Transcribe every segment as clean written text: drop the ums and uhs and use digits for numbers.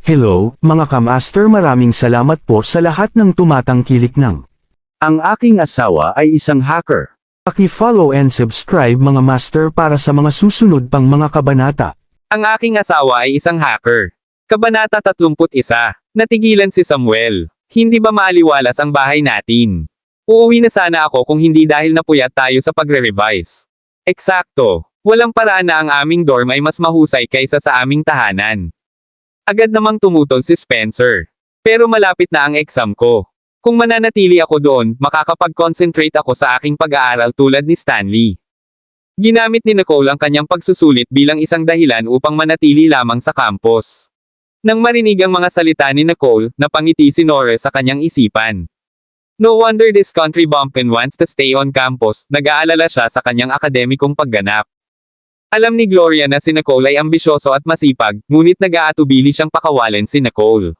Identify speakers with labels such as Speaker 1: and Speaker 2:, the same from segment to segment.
Speaker 1: Hello, mga kamaster, maraming salamat po sa lahat ng tumatangkilik ng.
Speaker 2: Ang aking asawa ay isang hacker.
Speaker 1: Paki-follow and subscribe mga master para sa mga susunod pang mga kabanata.
Speaker 3: Ang aking asawa ay isang hacker. Kabanata 31. Natigilan si Samuel. Hindi ba maaliwalas ang bahay natin? Uuwi na sana ako kung hindi dahil napuyat tayo sa pagre-revise. Eksakto. Walang paraan na ang aming dorm ay mas mahusay kaysa sa aming tahanan. Agad namang tumutol si Spencer. Pero malapit na ang exam ko. Kung mananatili ako doon, makakapag-concentrate ako sa aking pag-aaral tulad ni Stanley. Ginamit ni Nicole ang kanyang pagsusulit bilang isang dahilan upang manatili lamang sa campus. Nang marinig ang mga salita ni Nicole, napangiti si Norris sa kanyang isipan. No wonder this country bumpkin wants to stay on campus, nag-aalala siya sa kanyang akademikong pagganap. Alam ni Gloria na si Nicole ay ambisyoso at masipag, ngunit nag-aatubili siyang pakawalan si Nicole.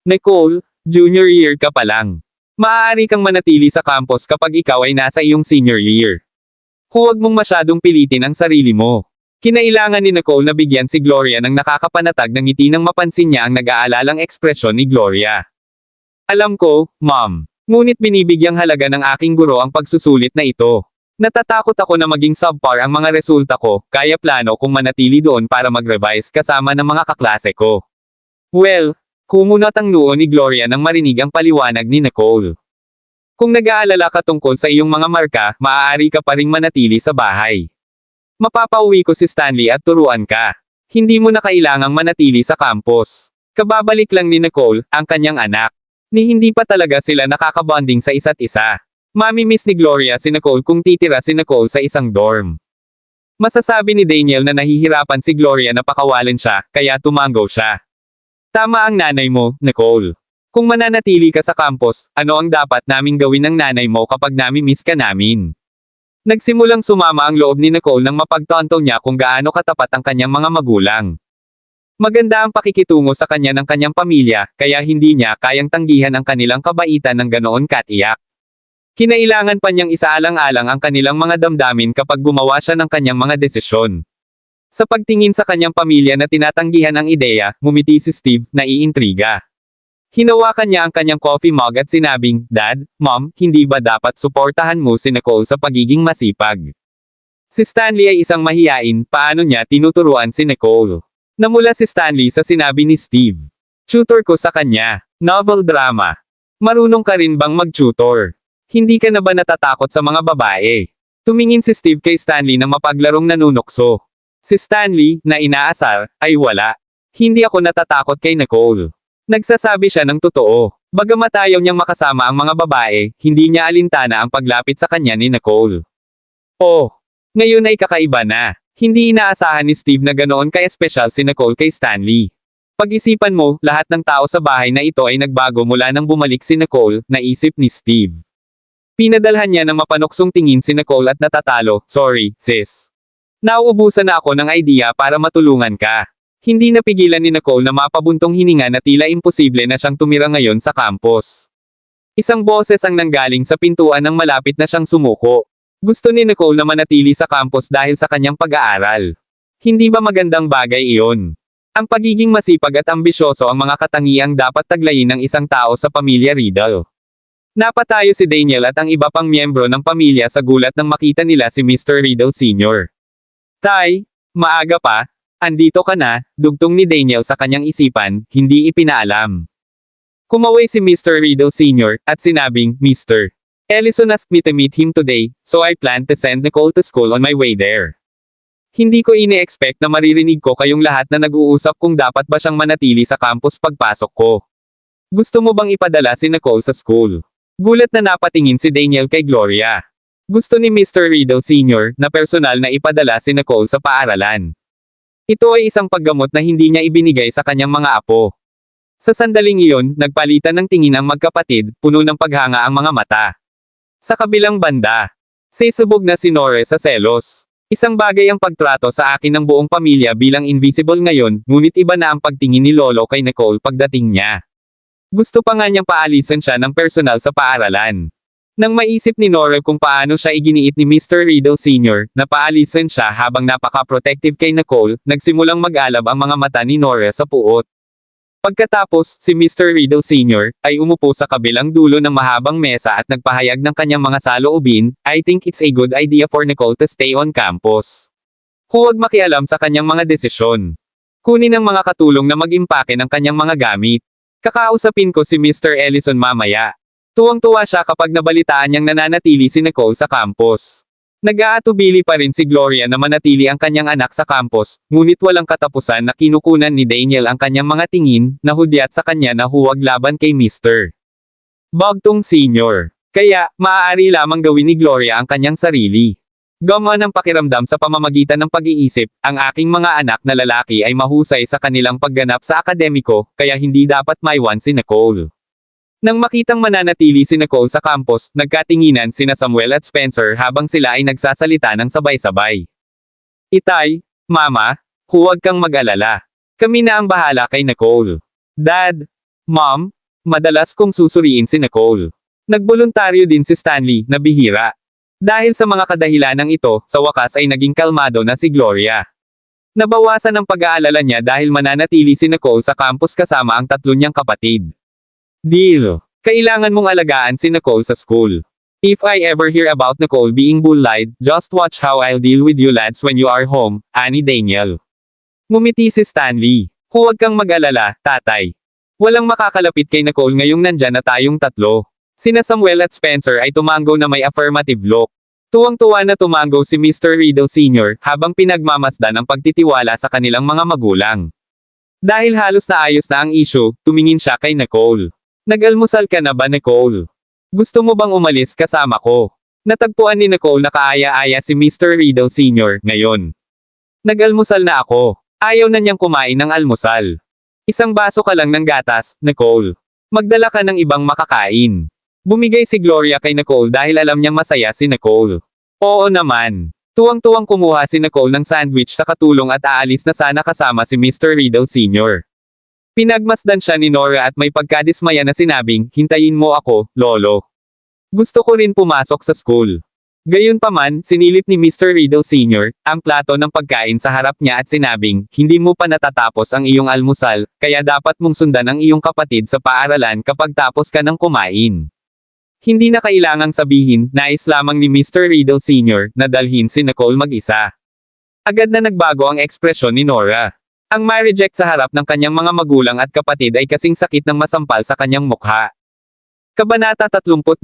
Speaker 3: Nicole, junior year ka pa lang. Maaari kang manatili sa campus kapag ikaw ay nasa iyong senior year. Huwag mong masyadong pilitin ang sarili mo. Kinailangan ni Nicole na bigyan si Gloria ng nakakapanatag ng ngiti nang mapansin niya ang nag-aalalang ekspresyon ni Gloria. Alam ko, Mom. Ngunit binibigyang halaga ng aking guro ang pagsusulit na ito. Natatakot ako na maging subpar ang mga resulta ko, kaya plano kong manatili doon para mag-revise kasama ng mga kaklase ko. Well, kumunat ang noo ni Gloria nang marinig ang paliwanag ni Nicole. Kung nag-aalala ka tungkol sa iyong mga marka, maaari ka pa ring manatili sa bahay. Mapapauwi ko si Stanley at turuan ka. Hindi mo na kailangang manatili sa campus. Kababalik lang ni Nicole, ang kanyang anak. Ni hindi pa talaga sila nakakabonding sa isa't isa. Mami-miss ni Gloria si Nicole kung titira si Nicole sa isang dorm. Masasabi ni Daniel na nahihirapan si Gloria na pakawalan siya, kaya tumango siya. Tama ang nanay mo, Nicole. Kung mananatili ka sa campus, ano ang dapat naming gawin ng nanay mo kapag nami-miss ka namin? Nagsimulang sumama ang loob ni Nicole nang mapagtanto niya kung gaano katapat ang kanyang mga magulang. Maganda ang pakikitungo sa kanya ng kanyang pamilya, kaya hindi niya kayang tanggihan ang kanilang kabaitan ng ganoon katiyak. Kinailangan pa niyang isaalang-alang ang kanilang mga damdamin kapag gumawa siya ng kanyang mga desisyon. Sa pagtingin sa kanyang pamilya na tinatanggihan ang ideya, ngumiti si Steve, naiintriga. Hinawakan niya ang kanyang coffee mug at sinabing, Dad, Mom, hindi ba dapat suportahan mo si Nicole sa pagiging masipag? Si Stanley ay isang mahiyain, paano niya tinuturuan si Nicole? Namula si Stanley sa sinabi ni Steve. Tutor ko sa kanya. Novel drama. Marunong ka rin bang mag-tutor? Hindi ka na ba natatakot sa mga babae? Tumingin si Steve kay Stanley na mapaglarong nanunukso. Si Stanley, na inaasar, ay wala. Hindi ako natatakot kay Nicole. Nagsasabi siya ng totoo. Bagamat ayaw niyang makasama ang mga babae, hindi niya alintana ang paglapit sa kanya ni Nicole. Oh, ngayon ay kakaiba na. Hindi inaasahan ni Steve na ganoon ka-espesyal si Nicole kay Stanley. Pag-isipan mo, lahat ng tao sa bahay na ito ay nagbago mula nang bumalik si Nicole, naisip ni Steve. Pinadalhan niya ng mapanuksong tingin si Nicole at natatalo, sorry, sis. Nauubusan na ako ng idea para matulungan ka. Hindi napigilan ni Nicole na mapabuntong hininga na tila imposible na siyang tumira ngayon sa campus. Isang boses ang nanggaling sa pintuan nang malapit na siyang sumuko. Gusto ni Nicole na manatili sa campus dahil sa kanyang pag-aaral. Hindi ba magandang bagay iyon? Ang pagiging masipag at ambisyoso ang mga katangiang dapat taglayin ng isang tao sa pamilya Riddle. Napatayo si Daniel at ang iba pang miyembro ng pamilya sa gulat nang makita nila si Mr. Riddle Sr. Tay, maaga pa, andito ka na, dugtong ni Daniel sa kanyang isipan, hindi ipinaalam. Kumaway si Mr. Riddle Sr. at sinabing, Mr. Ellison asked me to meet him today, so I plan to send Nicole to school on my way there. Hindi ko ini-expect na maririnig ko kayong lahat na nag-uusap kung dapat ba siyang manatili sa campus pagpasok ko. Gusto mo bang ipadala si Nicole sa school? Gulat na napatingin si Daniel kay Gloria. Gusto ni Mr. Riddle Sr. na personal na ipadala si Nicole sa paaralan. Ito ay isang paggamot na hindi niya ibinigay sa kanyang mga apo. Sa sandaling iyon, nagpalitan ng tingin ang magkapatid, puno ng paghanga ang mga mata. Sa kabilang banda, sisubog na si Norris sa selos. Isang bagay ang pagtrato sa akin ng buong pamilya bilang invisible ngayon, ngunit iba na ang pagtingin ni Lolo kay Nicole pagdating niya. Gusto pa nga niyang paalisan siya ng personal sa paaralan. Nang maisip ni Nora kung paano siya iginiit ni Mr. Riddle Sr., na paalisan siya habang napaka-protective kay Nicole, nagsimulang mag-alab ang mga mata ni Nora sa puot. Pagkatapos, si Mr. Riddle Sr. ay umupo sa kabilang dulo ng mahabang mesa at nagpahayag ng kanyang mga saloobin. I think it's a good idea for Nicole to stay on campus. Huwag makialam sa kanyang mga desisyon. Kunin ang mga katulong na mag-impake ng kanyang mga gamit. Kakausapin ko si Mr. Ellison mamaya. Tuwang-tuwa siya kapag nabalitaan niyang nananatili si Nicole sa campus. Nag-aatubili pa rin si Gloria na manatili ang kanyang anak sa campus, ngunit walang katapusan na kinukunan ni Daniel ang kanyang mga tingin, na hudyat sa kanya na huwag laban kay Mr. Bogtong Sr. Kaya, maaari lamang gawin ni Gloria ang kanyang sarili. Gumaan ang pakiramdam sa pamamagitan ng pag-iisip, ang aking mga anak na lalaki ay mahusay sa kanilang pagganap sa akademiko, kaya hindi dapat maiwan si Nicole. Nang makitang mananatili si Nicole sa campus, nagkatinginan sina Samuel at Spencer habang sila ay nagsasalita ng sabay-sabay. Itay, Mama, huwag kang mag-alala. Kami na ang bahala kay Nicole. Dad, Mom, madalas kong susuriin si Nicole. Nagboluntaryo din si Stanley, na bihira. Dahil sa mga kadahilanang ito, sa wakas ay naging kalmado na si Gloria. Nabawasan ang pag-aalala niya dahil mananatili si Nicole sa campus kasama ang tatlo niyang kapatid. Deal. Kailangan mong alagaan si Nicole sa school. If I ever hear about Nicole being bullied, just watch how I'll deal with you lads when you are home, ani Daniel. Ngumiti si Stanley. Huwag kang mag-alala, tatay. Walang makakalapit kay Nicole ngayong nandyan na tayong tatlo. Sina Samuel at Spencer ay tumango na may affirmative look. Tuwang-tuwa na tumango si Mr. Riddle Sr. habang pinagmamasdan ang pagtitiwala sa kanilang mga magulang. Dahil halos naayos na ang issue, tumingin siya kay Nicole. Nag-almusal ka na ba, Nicole? Gusto mo bang umalis kasama ko? Natagpuan ni Nicole na kaaya-aya si Mr. Riddle Sr. ngayon. Nag-almusal na ako. Ayaw na niyang kumain ng almusal. Isang baso ka lang ng gatas, Nicole. Magdala ka ng ibang makakain. Bumigay si Gloria kay Nicole dahil alam niyang masaya si Nicole. Oo naman. Tuwang-tuwang kumuha si Nicole ng sandwich sa katulong at aalis na sana kasama si Mr. Riddle Sr. Pinagmasdan siya ni Nora at may pagkadismaya na sinabing, hintayin mo ako, Lolo. Gusto ko rin pumasok sa school. Gayunpaman, sinilip ni Mr. Riddle Sr. ang plato ng pagkain sa harap niya at sinabing, hindi mo pa natatapos ang iyong almusal, kaya dapat mong sundan ang iyong kapatid sa paaralan kapag tapos ka ng kumain. Hindi na kailangang sabihin, nais lamang ni Mr. Riddle Sr. na dalhin si Nicole mag-isa. Agad na nagbago ang ekspresyon ni Nora. Ang ma-reject sa harap ng kanyang mga magulang at kapatid ay kasing sakit ng masampal sa kanyang mukha. Kabanata 32.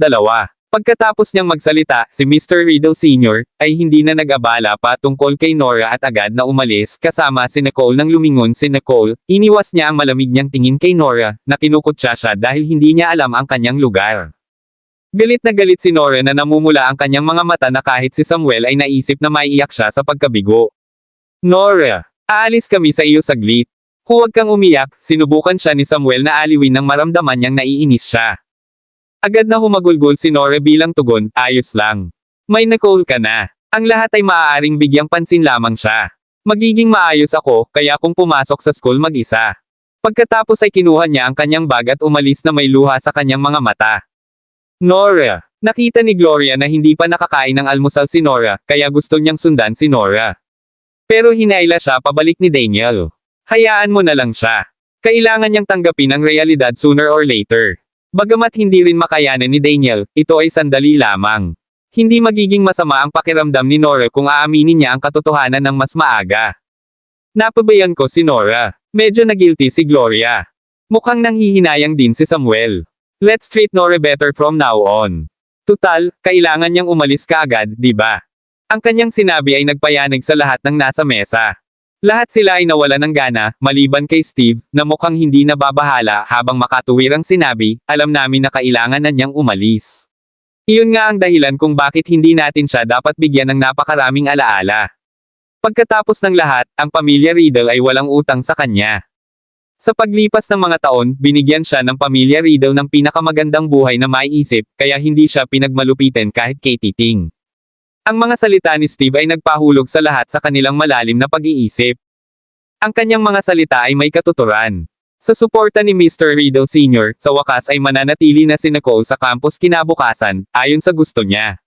Speaker 3: Pagkatapos niyang magsalita, si Mr. Riddle Sr. ay hindi na nag-abala pa tungkol kay Nora at agad na umalis kasama si Nicole. Nang lumingon si Nicole, iniwas niya ang malamig niyang tingin kay Nora, na kinukutya siya dahil hindi niya alam ang kanyang lugar. Galit na galit si Nora na namumula ang kanyang mga mata na kahit si Samuel ay naisip na maiiyak siya sa pagkabigo. Nora, aalis kami sa iyo saglit. Huwag kang umiyak, sinubukan siya ni Samuel na aliwin nang maramdaman niyang naiinis siya. Agad na humagulgol si Nora bilang tugon, ayos lang. May Nicole ka na. Ang lahat ay maaaring bigyang pansin lamang siya. Magiging maayos ako, kaya kung pumasok sa school mag-isa. Pagkatapos ay kinuha niya ang kanyang bag at umalis na may luha sa kanyang mga mata. Nora. Nakita ni Gloria na hindi pa nakakain ng almusal si Nora, kaya gusto niyang sundan si Nora. Pero hinayla siya pabalik ni Daniel. Hayaan mo na lang siya. Kailangan niyang tanggapin ang realidad sooner or later. Bagamat hindi rin makayanan ni Daniel, ito ay sandali lamang. Hindi magiging masama ang pakiramdam ni Nora kung aaminin niya ang katotohanan ng mas maaga. Napabayan ko si Nora. Medyo nagilty si Gloria. Mukhang nanghihinayang din si Samuel. Let's treat Nora better from now on. Tutal, kailangan niyang umalis kaagad, di ba? Ang kanyang sinabi ay nagpayanig sa lahat ng nasa mesa. Lahat sila ay nawala ng gana, maliban kay Steve, na mukhang hindi nababahala habang makatuwirang sinabi, alam namin na kailangan na niyang umalis. Iyon nga ang dahilan kung bakit hindi natin siya dapat bigyan ng napakaraming alaala. Pagkatapos ng lahat, ang pamilya Riddle ay walang utang sa kanya. Sa paglipas ng mga taon, binigyan siya ng pamilya Riddle ng pinakamagandang buhay na maiisip, kaya hindi siya pinagmalupitin kahit kay Titing. Ang mga salita ni Steve ay nagpahulog sa lahat sa kanilang malalim na pag-iisip. Ang kanyang mga salita ay may katuturan. Sa suporta ni Mr. Riddle Sr., sa wakas ay mananatili na si Nicole sa campus kinabukasan, ayon sa gusto niya.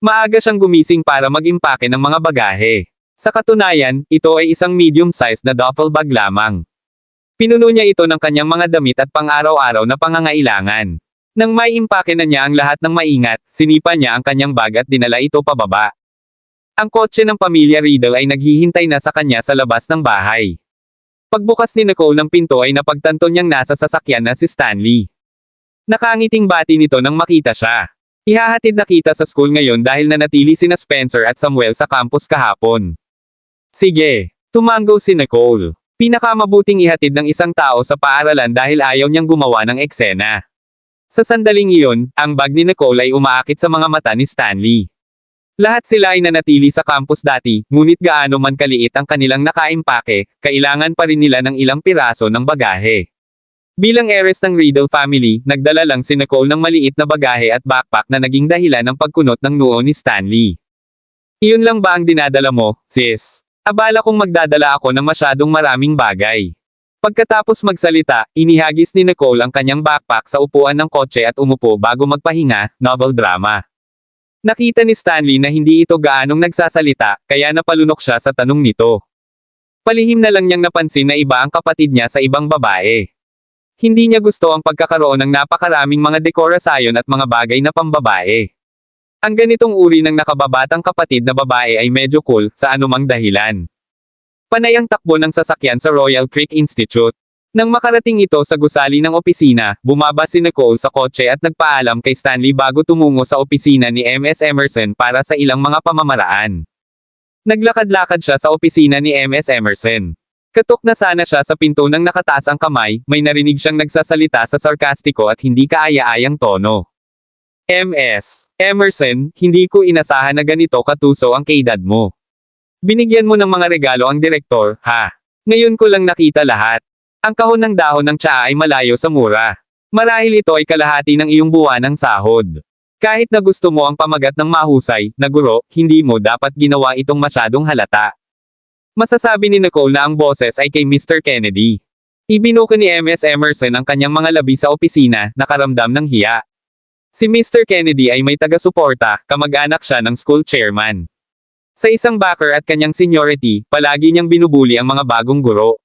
Speaker 3: Maaga siyang gumising para mag-impake ng mga bagahe. Sa katunayan, ito ay isang medium-sized na duffel bag lamang. Pinuno niya ito ng kanyang mga damit at pang-araw-araw na pangangailangan. Nang may impake na niya ang lahat ng maingat, sinipa niya ang kanyang bag at dinala ito pababa. Ang kotse ng pamilya Riddle ay naghihintay na sa kanya sa labas ng bahay. Pagbukas ni Nicole ng pinto ay napagtanto niyang nasa sasakyan na si Stanley. Nakangiting bati nito nang makita siya. Ihahatid na kita sa school ngayon dahil nanatili sina Spencer at Samuel sa campus kahapon. Sige, tumanggo si Nicole. Pinakamabuting ihatid ng isang tao sa paaralan dahil ayaw niyang gumawa ng eksena. Sa sandaling iyon, ang bag ni Nicole ay umaakit sa mga mata ni Stanley. Lahat sila ay nanatili sa campus dati, ngunit gaano man kaliit ang kanilang nakaimpake, kailangan pa rin nila ng ilang piraso ng bagahe. Bilang heiress ng Riddle family, nagdala lang si Nicole ng maliit na bagahe at backpack na naging dahilan ng pagkunot ng noo ni Stanley. Iyon lang ba ang dinadala mo, sis? Abala kong magdadala ako ng masyadong maraming bagay. Pagkatapos magsalita, inihagis ni Nicole ang kanyang backpack sa upuan ng kotse at umupo bago magpahinga, novel drama. Nakita ni Stanley na hindi ito gaanong nagsasalita, kaya napalunok siya sa tanong nito. Palihim na lang niyang napansin na iba ang kapatid niya sa ibang babae. Hindi niya gusto ang pagkakaroon ng napakaraming mga dekorasyon at mga bagay na pambabae. Ang ganitong uri ng nakababatang kapatid na babae ay medyo cool, sa anumang dahilan. Panay ang takbo ng sasakyan sa Royal Creek Institute. Nang makarating ito sa gusali ng opisina, bumaba si Nicole sa kotse at nagpaalam kay Stanley bago tumungo sa opisina ni Ms. Emerson para sa ilang mga pamamaraan. Naglakad-lakad siya sa opisina ni Ms. Emerson. Katok na sana siya sa pinto nang nakataas ang kamay, may narinig siyang nagsasalita sa sarkastiko at hindi kaaya-ayang tono. Ms. Emerson, hindi ko inasahan na ganito katuso ang kaedad mo. Binigyan mo ng mga regalo ang direktor, ha? Ngayon ko lang nakita lahat. Ang kahon ng dahon ng tsaa ay malayo sa mura. Marahil ito ay kalahati ng iyong buwan ng sahod. Kahit na gusto mo ang pamagat ng mahusay, na guro, hindi mo dapat ginawa itong masyadong halata. Masasabi ni Nicole na ang boses ay kay Mr. Kennedy. Ibinuka ni Ms. Emerson ang kanyang mga labi sa opisina, nakaramdam ng hiya. Si Mr. Kennedy ay may taga-suporta, kamag-anak siya ng school chairman. Sa isang backer at kanyang seniority, palagi niyang binubuli ang mga bagong guro.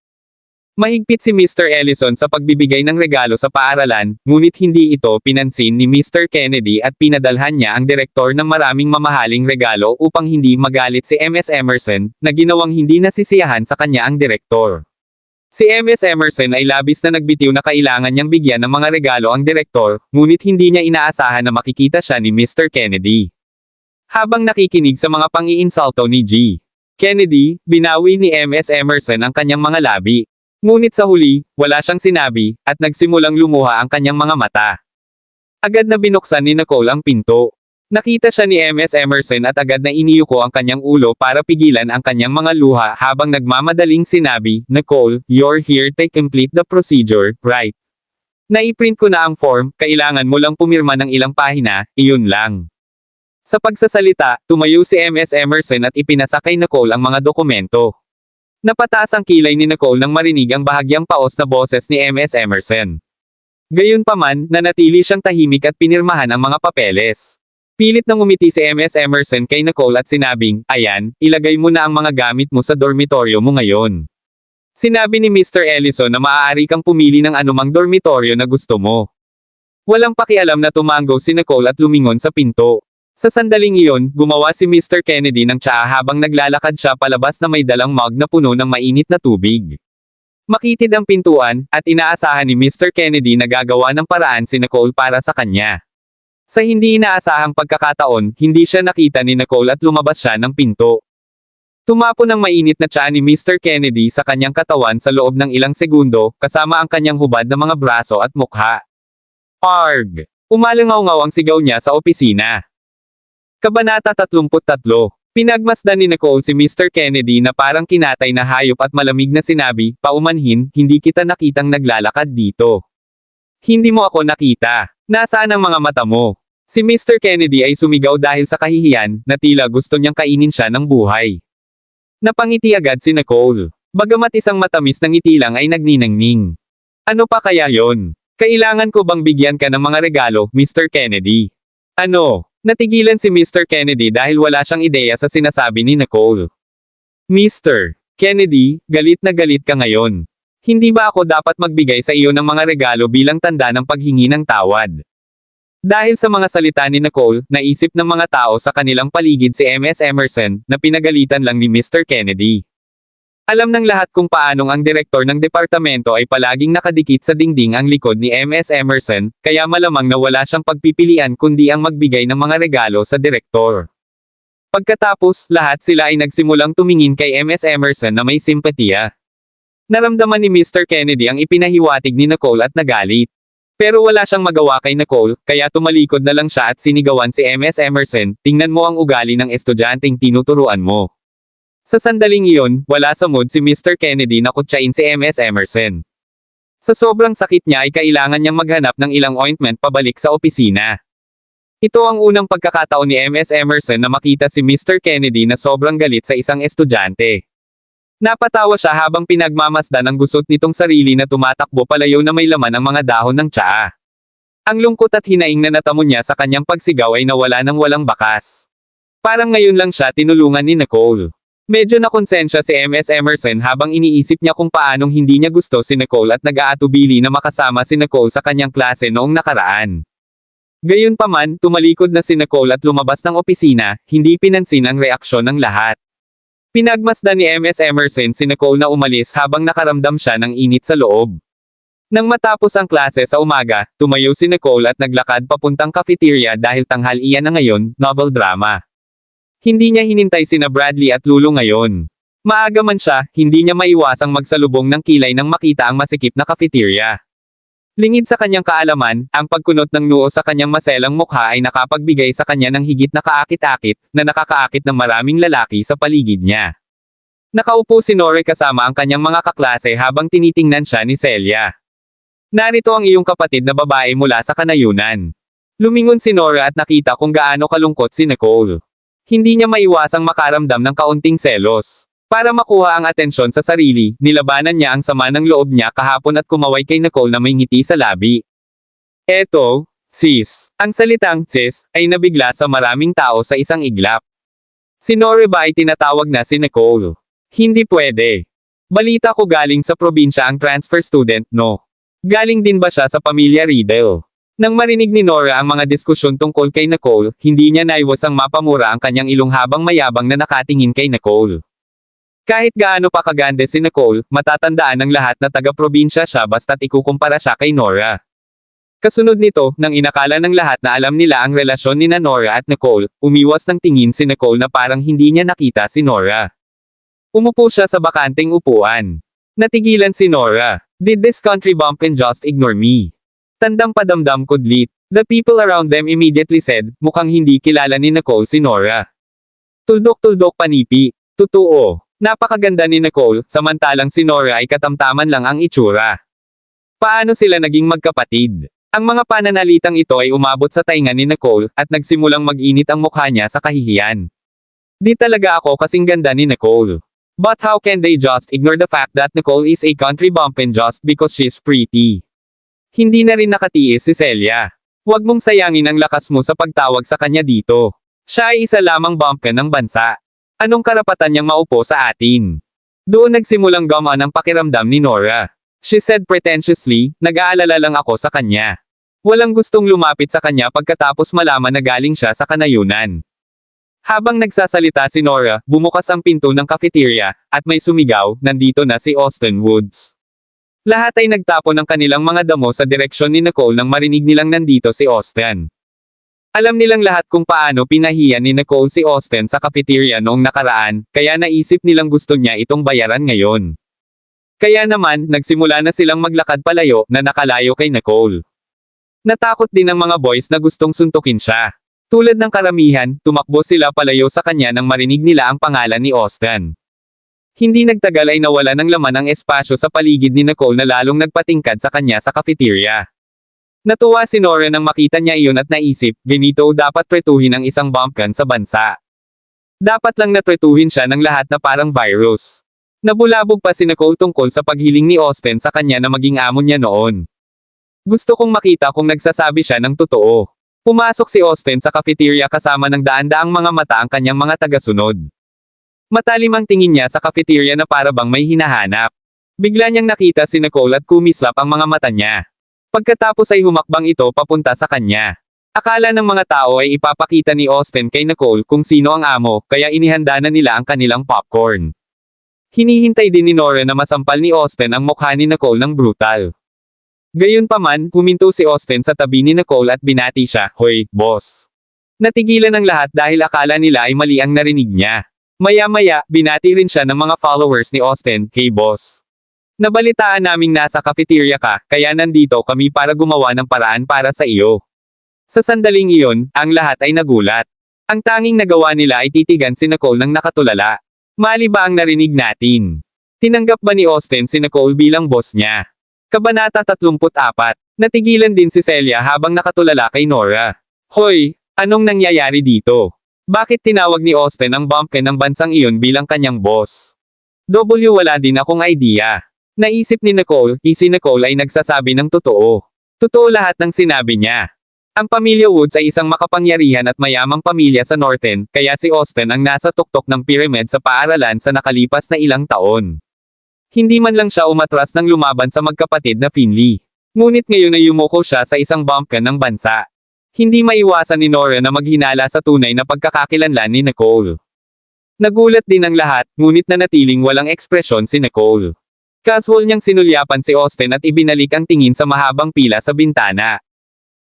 Speaker 3: Mahigpit si Mr. Ellison sa pagbibigay ng regalo sa paaralan, ngunit hindi ito pinansin ni Mr. Kennedy at pinadalhan niya ang direktor ng maraming mamahaling regalo upang hindi magalit si Ms. Emerson, na ginawang hindi nasisiyahan sa kanya ang direktor. Si Ms. Emerson ay labis na nagbitiw na kailangan niyang bigyan ng mga regalo ang direktor, ngunit hindi niya inaasahan na makikita siya ni Mr. Kennedy. Habang nakikinig sa mga pang-iinsulto ni G. Kennedy, binawi ni Ms. Emerson ang kanyang mga labi. Ngunit sa huli, wala siyang sinabi, at nagsimulang lumuha ang kanyang mga mata. Agad na binuksan ni Nicole ang pinto. Nakita siya ni Ms. Emerson at agad na iniyuko ang kanyang ulo para pigilan ang kanyang mga luha habang nagmamadaling sinabi, Nicole, you're here to complete the procedure, right? Naiprint ko na ang form, kailangan mo lang pumirma ng ilang pahina, iyon lang. Sa pagsasalita, tumayo si Ms. Emerson at ipinasa kay Nicole ang mga dokumento. Napataas ang kilay ni Nicole nang marinig ang bahagyang paos na boses ni Ms. Emerson. Gayunpaman, nanatili siyang tahimik at pinirmahan ang mga papeles. Pilit nang umiti si Ms. Emerson kay Nicole at sinabing, ayan, ilagay mo na ang mga gamit mo sa dormitoryo mo ngayon. Sinabi ni Mr. Ellison na maaari kang pumili ng anumang dormitoryo na gusto mo. Walang pakialam na tumango si Nicole at lumingon sa pinto. Sa sandaling iyon, gumawa si Mr. Kennedy ng tsaa habang naglalakad siya palabas na may dalang mug na puno ng mainit na tubig. Makitid ang pintuan, at inaasahan ni Mr. Kennedy na gagawa ng paraan si Nicole para sa kanya. Sa hindi inaasahang pagkakataon, hindi siya nakita ni Nicole at lumabas siya ng pinto. Tumapo ng mainit na tsaa ni Mr. Kennedy sa kanyang katawan sa loob ng ilang segundo, kasama ang kanyang hubad na mga braso at mukha. Arg! Umalangaw-ngaw ang sigaw niya sa opisina. Kabanata 33. Pinagmasdan ni Nicole si Mr. Kennedy na parang kinatay na hayop at malamig na sinabi, paumanhin, hindi kita nakitang naglalakad dito. Hindi mo ako nakita. Nasaan ang mga mata mo? Si Mr. Kennedy ay sumigaw dahil sa kahihiyan, na tila gusto niyang kainin siya ng buhay. Napangiti agad si Nicole. Bagamat isang matamis na ngiti lang ay nagniningning. Ano pa kaya yon? Kailangan ko bang bigyan ka ng mga regalo, Mr. Kennedy? Ano? Natigilan si Mr. Kennedy dahil wala siyang ideya sa sinasabi ni Nicole. Mr. Kennedy, galit na galit ka ngayon. Hindi ba ako dapat magbigay sa iyo ng mga regalo bilang tanda ng paghingi ng tawad? Dahil sa mga salita ni Nicole, naisip ng mga tao sa kanilang paligid si MS Emerson, na pinagalitan lang ni Mr. Kennedy. Alam ng lahat kung paanong ang direktor ng departamento ay palaging nakadikit sa dingding ang likod ni MS Emerson, kaya malamang na wala siyang pagpipilian kundi ang magbigay ng mga regalo sa direktor. Pagkatapos, lahat sila ay nagsimulang tumingin kay MS Emerson na may simpatiya. Naramdaman ni Mr. Kennedy ang ipinahiwatig ni Nicole at nagalit. Pero wala siyang magawa kay Nicole, kaya tumalikod na lang siya at sinigawan si MS Emerson, tingnan mo ang ugali ng estudyanteng tinuturuan mo. Sa sandaling iyon, wala sa mood si Mr. Kennedy na kutsain si MS Emerson. Sa sobrang sakit niya ay kailangan niyang maghanap ng ilang ointment pabalik sa opisina. Ito ang unang pagkakataon ni MS Emerson na makita si Mr. Kennedy na sobrang galit sa isang estudyante. Napatawa siya habang pinagmamasdan ang gusot nitong sarili na tumatakbo palayo na may laman ang mga dahon ng tsaa. Ang lungkot at hinaing na natamo niya sa kanyang pagsigaw ay nawala ng walang bakas. Parang ngayon lang siya tinulungan ni Nicole. Medyo nakonsensya si MS Emerson habang iniisip niya kung paanong hindi niya gusto si Nicole at nag-aatubili na makasama si Nicole sa kanyang klase noong nakaraan. Gayunpaman, tumalikod na si Nicole at lumabas ng opisina, hindi pinansin ang reaksyon ng lahat. Pinagmasdan ni MS Emerson si Nicole na umalis habang nakaramdam siya ng init sa loob. Nang matapos ang klase sa umaga, tumayo si Nicole at naglakad papuntang cafeteria dahil tanghalian na ngayon, novel drama. Hindi niya hinintay sina Bradley at Lulu ngayon. Maaga man siya, hindi niya maiwasang magsalubong ng kilay nang makita ang masikip na cafeteria. Lingid sa kanyang kaalaman, ang pagkunot ng noo sa kanyang maselang mukha ay nakapagbigay sa kanya ng higit na kaakit-akit, na nakakaakit ng maraming lalaki sa paligid niya. Nakaupo si Nore kasama ang kanyang mga kaklase habang tinitingnan siya ni Celia. Narito ang iyong kapatid na babae mula sa kanayunan. Lumingon si Nore at nakita kung gaano kalungkot si Nicole. Hindi niya maiwasang makaramdam ng kaunting selos. Para makuha ang atensyon sa sarili, nilabanan niya ang sama ng loob niya kahapon at kumaway kay Nicole na may ngiti sa labi. Eto, sis. Ang salitang sis ay nabigla sa maraming tao sa isang iglap. Si Nore ba ay tinatawag na si Nicole? Hindi pwede. Balita ko galing sa probinsya ang transfer student, no? Galing din ba siya sa pamilya Riddle? Nang marinig ni Nora ang mga diskusyon tungkol kay Nicole, hindi niya naiwasang mapamura ang kanyang ilong habang mayabang na nakatingin kay Nicole. Kahit gaano pa kagande si Nicole, matatandaan ng lahat na taga-probinsya siya basta't ikukumpara siya kay Nora. Kasunod nito, nang inakala ng lahat na alam nila ang relasyon ni Nora at Nicole, umiwas ng tingin si Nicole na parang hindi niya nakita si Nora. Umupo siya sa bakanting upuan. Natigilan si Nora. Did this country bumpkin just ignore me? Tandang padamdam kudlit. The people around them immediately said, mukhang hindi kilala ni Nicole si Nora. Tuldok-tuldok panipi. Totoo. Napakaganda ni Nicole, samantalang si Nora ay katamtaman lang ang itsura. Paano sila naging magkapatid? Ang mga pananalitang ito ay umabot sa tainga ni Nicole, at nagsimulang mag-init ang mukha niya sa kahihiyan. Di talaga ako kasing ganda ni Nicole. But how can they just ignore the fact that Nicole is a country bumpkin just because she's pretty? Hindi na rin nakatiis si Celia. Huwag mong sayangin ang lakas mo sa pagtawag sa kanya dito. Siya ay isa lamang bumpkin ng bansa. Anong karapatan niyang maupo sa atin? Doon nagsimulang gumaan ang pakiramdam ni Nora. She said pretentiously, nag-aalala lang ako sa kanya. Walang gustong lumapit sa kanya pagkatapos malaman na galing siya sa kanayunan. Habang nagsasalita si Nora, bumukas ang pinto ng cafeteria, at may sumigaw, nandito na si Austin Woods. Lahat ay nagtapon ng kanilang mga damo sa direksyon ni Nicole nang marinig nilang nandito si Austin. Alam nilang lahat kung paano pinahiya ni Nicole si Austin sa cafeteria noong nakaraan, kaya naisip nilang gusto niya itong bayaran ngayon. Kaya naman, nagsimula na silang maglakad palayo na nakalayo kay Nicole. Natakot din ang mga boys na gustong suntukin siya. Tulad ng karamihan, tumakbo sila palayo sa kanya nang marinig nila ang pangalan ni Austin. Hindi nagtagal ay nawala ng laman ang espasyo sa paligid ni Nicole na lalong nagpatingkad sa kanya sa cafeteria. Natuwa si Nora nang makita niya iyon at naisip, ganito dapat tretuhin ang isang bumpkin sa bansa. Dapat lang natretuhin siya ng lahat na parang virus. Nabulabog pa si Nicole tungkol sa paghiling ni Austin sa kanya na maging amo niya noon. Gusto kong makita kung nagsasabi siya ng totoo. Pumasok si Austin sa cafeteria kasama ng daan-daang mga mata ang kanyang mga tagasunod. Matalim ang tingin niya sa cafeteria na para bang may hinahanap. Bigla niyang nakita si Nicole at kumislap ang mga mata niya. Pagkatapos ay humakbang ito papunta sa kanya. Akala ng mga tao ay ipapakita ni Austin kay Nicole kung sino ang amo, kaya inihanda na nila ang kanilang popcorn. Hinihintay din ni Nora na masampal ni Austin ang mukha ni Nicole ng brutal. Gayunpaman, huminto si Austin sa tabi ni Nicole at binati siya, "Hoy, boss." Natigilan ang lahat dahil akala nila ay mali ang narinig niya. Maya-maya, binati rin siya ng mga followers ni Austin, "Hey boss. Nabalitaan naming nasa cafeteria ka, kaya nandito kami para gumawa ng paraan para sa iyo." Sa sandaling iyon, ang lahat ay nagulat. Ang tanging nagawa nila ay titigan si Nicole ng nakatulala. Mali ba ang narinig natin? Tinanggap ba ni Austin si Nicole bilang boss niya? Kabanata 34. Natigilan din si Celia habang nakatulala kay Nora. "Hoy, anong nangyayari dito? Bakit tinawag ni Austin ang bumpkin ng bansang iyon bilang kanyang boss?" Wala din akong idea. Naisip ni Nicole, si Nicole ay nagsasabi ng totoo. Totoo lahat ng sinabi niya. Ang pamilya Woods ay isang makapangyarihan at mayamang pamilya sa Norton, kaya si Austin ang nasa tuktok ng pyramid sa paaralan sa nakalipas na ilang taon. Hindi man lang siya umatras ng lumaban sa magkapatid na Finley. Ngunit ngayon ay yumuko siya sa isang bumpkin ng bansa. Hindi maiwasan ni Nora na maghinala sa tunay na pagkakakilanlan ni Nicole. Nagulat din ang lahat, ngunit nanatiling walang ekspresyon si Nicole. Casual niyang sinulyapan si Austin at ibinalik ang tingin sa mahabang pila sa bintana.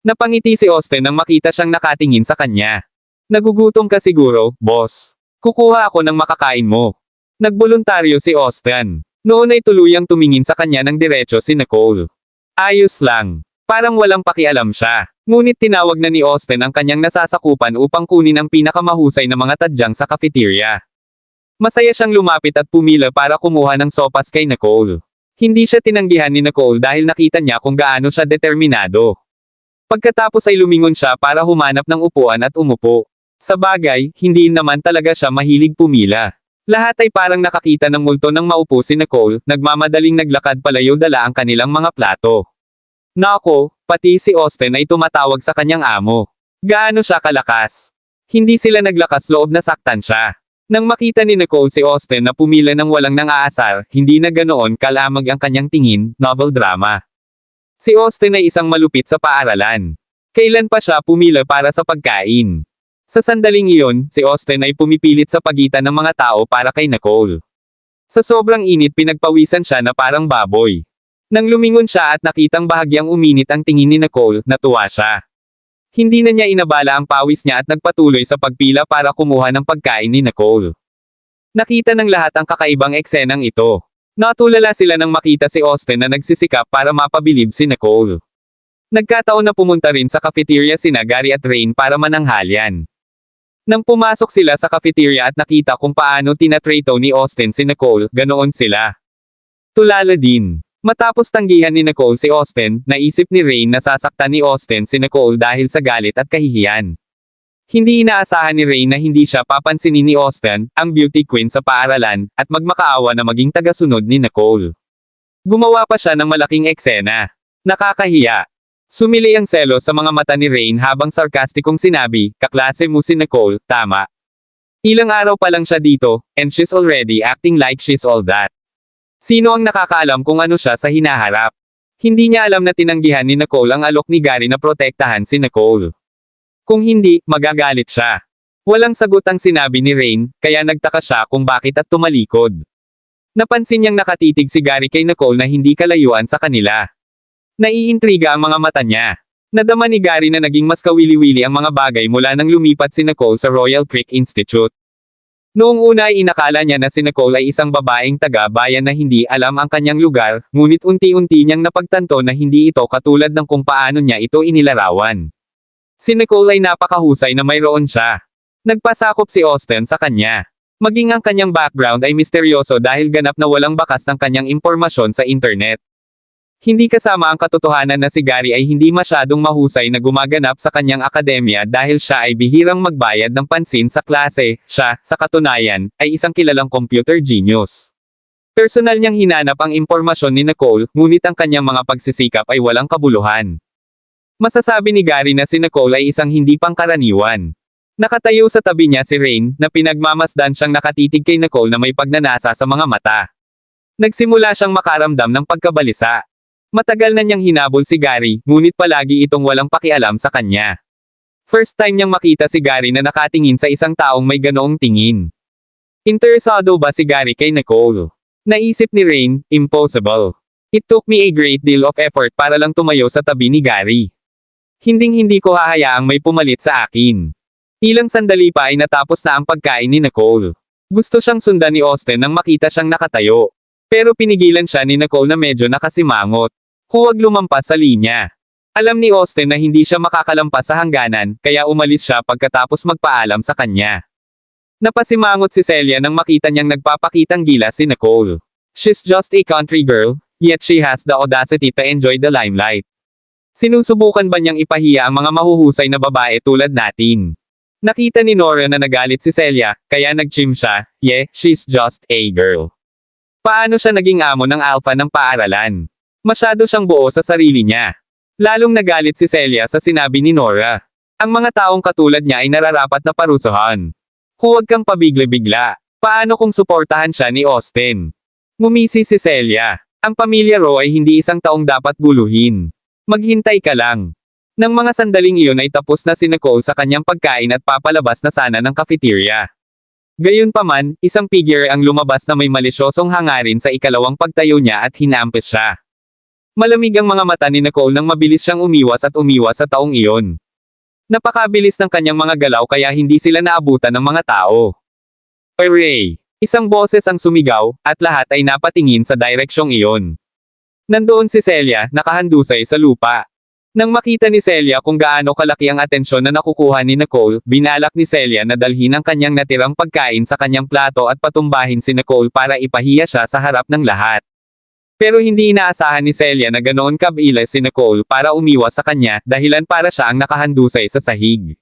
Speaker 3: Napangiti si Austin nang makita siyang nakatingin sa kanya. "Nagugutom ka siguro, boss. Kukuha ako ng makakain mo." Nagboluntaryo si Austin. Noon ay tuluyang tumingin sa kanya ng diretso si Nicole. Ayos lang. Parang walang pakialam siya. Ngunit tinawag na ni Austin ang kanyang nasasakupan upang kunin ang pinakamahusay na mga tadyang sa cafeteria. Masaya siyang lumapit at pumila para kumuha ng sopas kay Nicole. Hindi siya tinanggihan ni Nicole dahil nakita niya kung gaano siya determinado. Pagkatapos ay lumingon siya para humanap ng upuan at umupo. Sa bagay, hindi naman talaga siya mahilig pumila. Lahat ay parang nakakita ng multo nang maupo si Nicole, nagmamadaling naglakad palayo dala ang kanilang mga plato. Nako, pati si Austin ay tumatawag sa kanyang amo. Gaano siya kalakas? Hindi sila naglakas loob na saktan siya. Nang makita ni Nicole si Austin na pumila ng walang nang-aasar, hindi na ganoon kalamag ang kanyang tingin, novel drama. Si Austin ay isang malupit sa paaralan. Kailan pa siya pumila para sa pagkain? Sa sandaling iyon, si Austin ay pumipilit sa pagitan ng mga tao para kay Nicole. Sa sobrang init pinagpawisan siya na parang baboy. Nang lumingon siya at nakitang bahagyang uminit ang tingin ni Nicole, natuwa siya. Hindi na niya inabala ang pawis niya at nagpatuloy sa pagpila para kumuha ng pagkain ni Nicole. Nakita ng lahat ang kakaibang eksenang ito. Natulala sila nang makita si Austin na nagsisikap para mapabilib si Nicole. Nagkataon na pumunta rin sa cafeteria sina Gary at Rain para mananghalyan. Nang pumasok sila sa cafeteria at nakita kung paano tinatrato ni Austin si Nicole, ganoon sila. Tulala din. Matapos tanggihan ni Nicole si Austin, naisip ni Rain na sasaktan ni Austin si Nicole dahil sa galit at kahihiyan. Hindi inaasahan ni Rain na hindi siya papansinin ni Austin, ang beauty queen sa paaralan, at magmakaawa na maging tagasunod ni Nicole. Gumawa pa siya ng malaking eksena. Nakakahiya. Sumili ang selo sa mga mata ni Rain habang sarkastikong sinabi, "Kaklase mo si Nicole, tama. Ilang araw pa lang siya dito, and she's already acting like she's all that." Sino ang nakakaalam kung ano siya sa hinaharap? Hindi niya alam na tinanggihan ni Nicole ang alok ni Gary na protektahan si Nicole. Kung hindi, magagalit siya. Walang sagot ang sinabi ni Rain, kaya nagtaka siya kung bakit at tumalikod. Napansin niyang nakatitig si Gary kay Nicole na hindi kalayuan sa kanila. Naiintriga ang mga mata niya. Nadama ni Gary na naging mas kawili-wili ang mga bagay mula nang lumipat si Nicole sa Royal Creek Institute. Noong una ay inakala niya na si Nicole ay isang babaeng taga-bayan na hindi alam ang kanyang lugar, ngunit unti-unti niyang napagtanto na hindi ito katulad ng kung paano niya ito inilarawan. Si Nicole ay napakahusay na mayroon siya. Nagpasakop si Austin sa kanya. Maging ang kanyang background ay misteryoso dahil ganap na walang bakas ng kanyang impormasyon sa internet. Hindi kasama ang katotohanan na si Gary ay hindi masyadong mahusay na gumaganap sa kanyang akademya dahil siya ay bihirang magbayad ng pansin sa klase, siya, sa katunayan, ay isang kilalang computer genius. Personal niyang hinanap ang impormasyon ni Nicole, ngunit ang kanyang mga pagsisikap ay walang kabuluhan. Masasabi ni Gary na si Nicole ay isang hindi pangkaraniwan. Nakatayo sa tabi niya si Rain, na pinagmamasdan siyang nakatitig kay Nicole na may pagnanasa sa mga mata. Nagsimula siyang makaramdam ng pagkabalisa. Matagal na niyang hinabol si Gary, ngunit palagi itong walang pakialam sa kanya. First time niyang makita si Gary na nakatingin sa isang taong may ganoong tingin. Interesado ba si Gary kay Nicole? Naisip ni Rain, impossible. It took me a great deal of effort para lang tumayo sa tabi ni Gary. Hinding-hindi ko hahayaang may pumalit sa akin. Ilang sandali pa ay natapos na ang pagkain ni Nicole. Gusto siyang sundan ni Austin nang makita siyang nakatayo. Pero pinigilan siya ni Nicole na medyo nakasimangot. Huwag lumampas sa linya. Alam ni Austin na hindi siya makakalampas sa hangganan, kaya umalis siya pagkatapos magpaalam sa kanya. Napasimangot si Celia nang makita niyang nagpapakitang gilas si Nicole. She's just a country girl, yet she has the audacity to enjoy the limelight. Sinusubukan ba niyang ipahiya ang mga mahuhusay na babae tulad natin? Nakita ni Nora na nagalit si Celia, kaya nag-chim siya, yeah, she's just a girl. Paano siya naging amo ng alpha ng paaralan? Masyado siyang buo sa sarili niya. Lalong nagalit si Celia sa sinabi ni Nora. Ang mga taong katulad niya ay nararapat na parusahan. Huwag kang pabigla-bigla. Paano kung suportahan siya ni Austin? Ngumisi si Celia. Ang pamilya Rowe ay hindi isang taong dapat guluhin. Maghintay ka lang. Nang mga sandaling iyon ay tapos na si Nicole sa kanyang pagkain at papalabas na sana ng cafeteria. Gayunpaman, isang figure ang lumabas na may malisyosong hangarin sa ikalawang pagtayo niya at hinampes siya. Malamig ang mga mata ni Nicole nang mabilis siyang umiwas sa taong iyon. Napakabilis ng kanyang mga galaw kaya hindi sila naabutan ng mga tao. Hooray! Isang boses ang sumigaw, at lahat ay napatingin sa direksyong iyon. Nandoon si Celia, nakahandusay sa lupa. Nang makita ni Celia kung gaano kalaki ang atensyon na nakukuha ni Nicole, binalak ni Celia na dalhin ang kanyang natirang pagkain sa kanyang plato at patumbahin si Nicole para ipahiya siya sa harap ng lahat. Pero hindi inaasahan ni Celia na ganoon kabilis si Nicole para umiwas sa kanya, dahilan para siya ang nakahandusay sa sahig.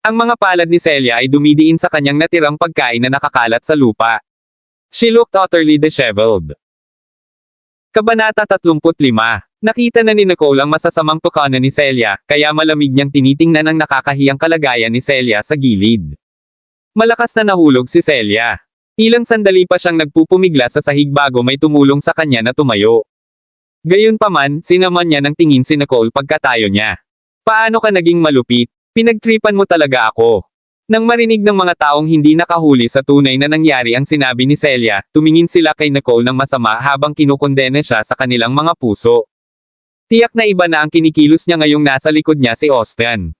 Speaker 3: Ang mga palad ni Celia ay dumidiin sa kanyang natirang pagkain na nakakalat sa lupa. She looked utterly disheveled. Kabanata 35. Nakita na ni Nicole ang masasamang tukana ni Celia, kaya malamig niyang tinitingnan ang nakakahiyang kalagayan ni Celia sa gilid. Malakas na nahulog si Celia. Ilang sandali pa siyang nagpupumigla sa sahig bago may tumulong sa kanya na tumayo. Gayunpaman, sinaman niya ng tingin si Nicole pagkatayo niya. Paano ka naging malupit? Pinagtripan mo talaga ako. Nang marinig ng mga taong hindi nakahuli sa tunay na nangyari ang sinabi ni Celia, tumingin sila kay Nicole ng masama habang kinukondena siya sa kanilang mga puso. Tiyak na iba na ang kinikilos niya ngayong nasa likod niya si Austin.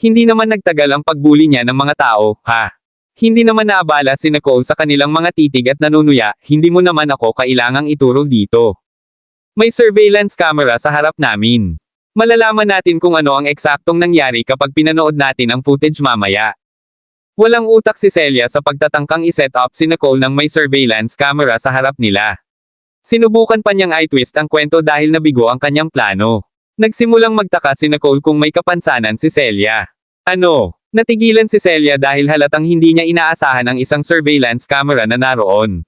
Speaker 3: Hindi naman nagtagal ang pagbuli niya ng mga tao, ha? Hindi naman naabala si Nicole sa kanilang mga titig at nanunuya, hindi mo naman ako kailangang ituro dito. May surveillance camera sa harap namin. Malalaman natin kung ano ang eksaktong nangyari kapag pinanood natin ang footage mamaya. Walang utak si Celia sa pagtatangkang iset up si Nicole ng may surveillance camera sa harap nila. Sinubukan pa niyang i-twist ang kwento dahil nabigo ang kanyang plano. Nagsimulang magtaka si Nicole kung may kapansanan si Celia. Ano? Natigilan si Celia dahil halatang hindi niya inaasahan ang isang surveillance camera na naroon.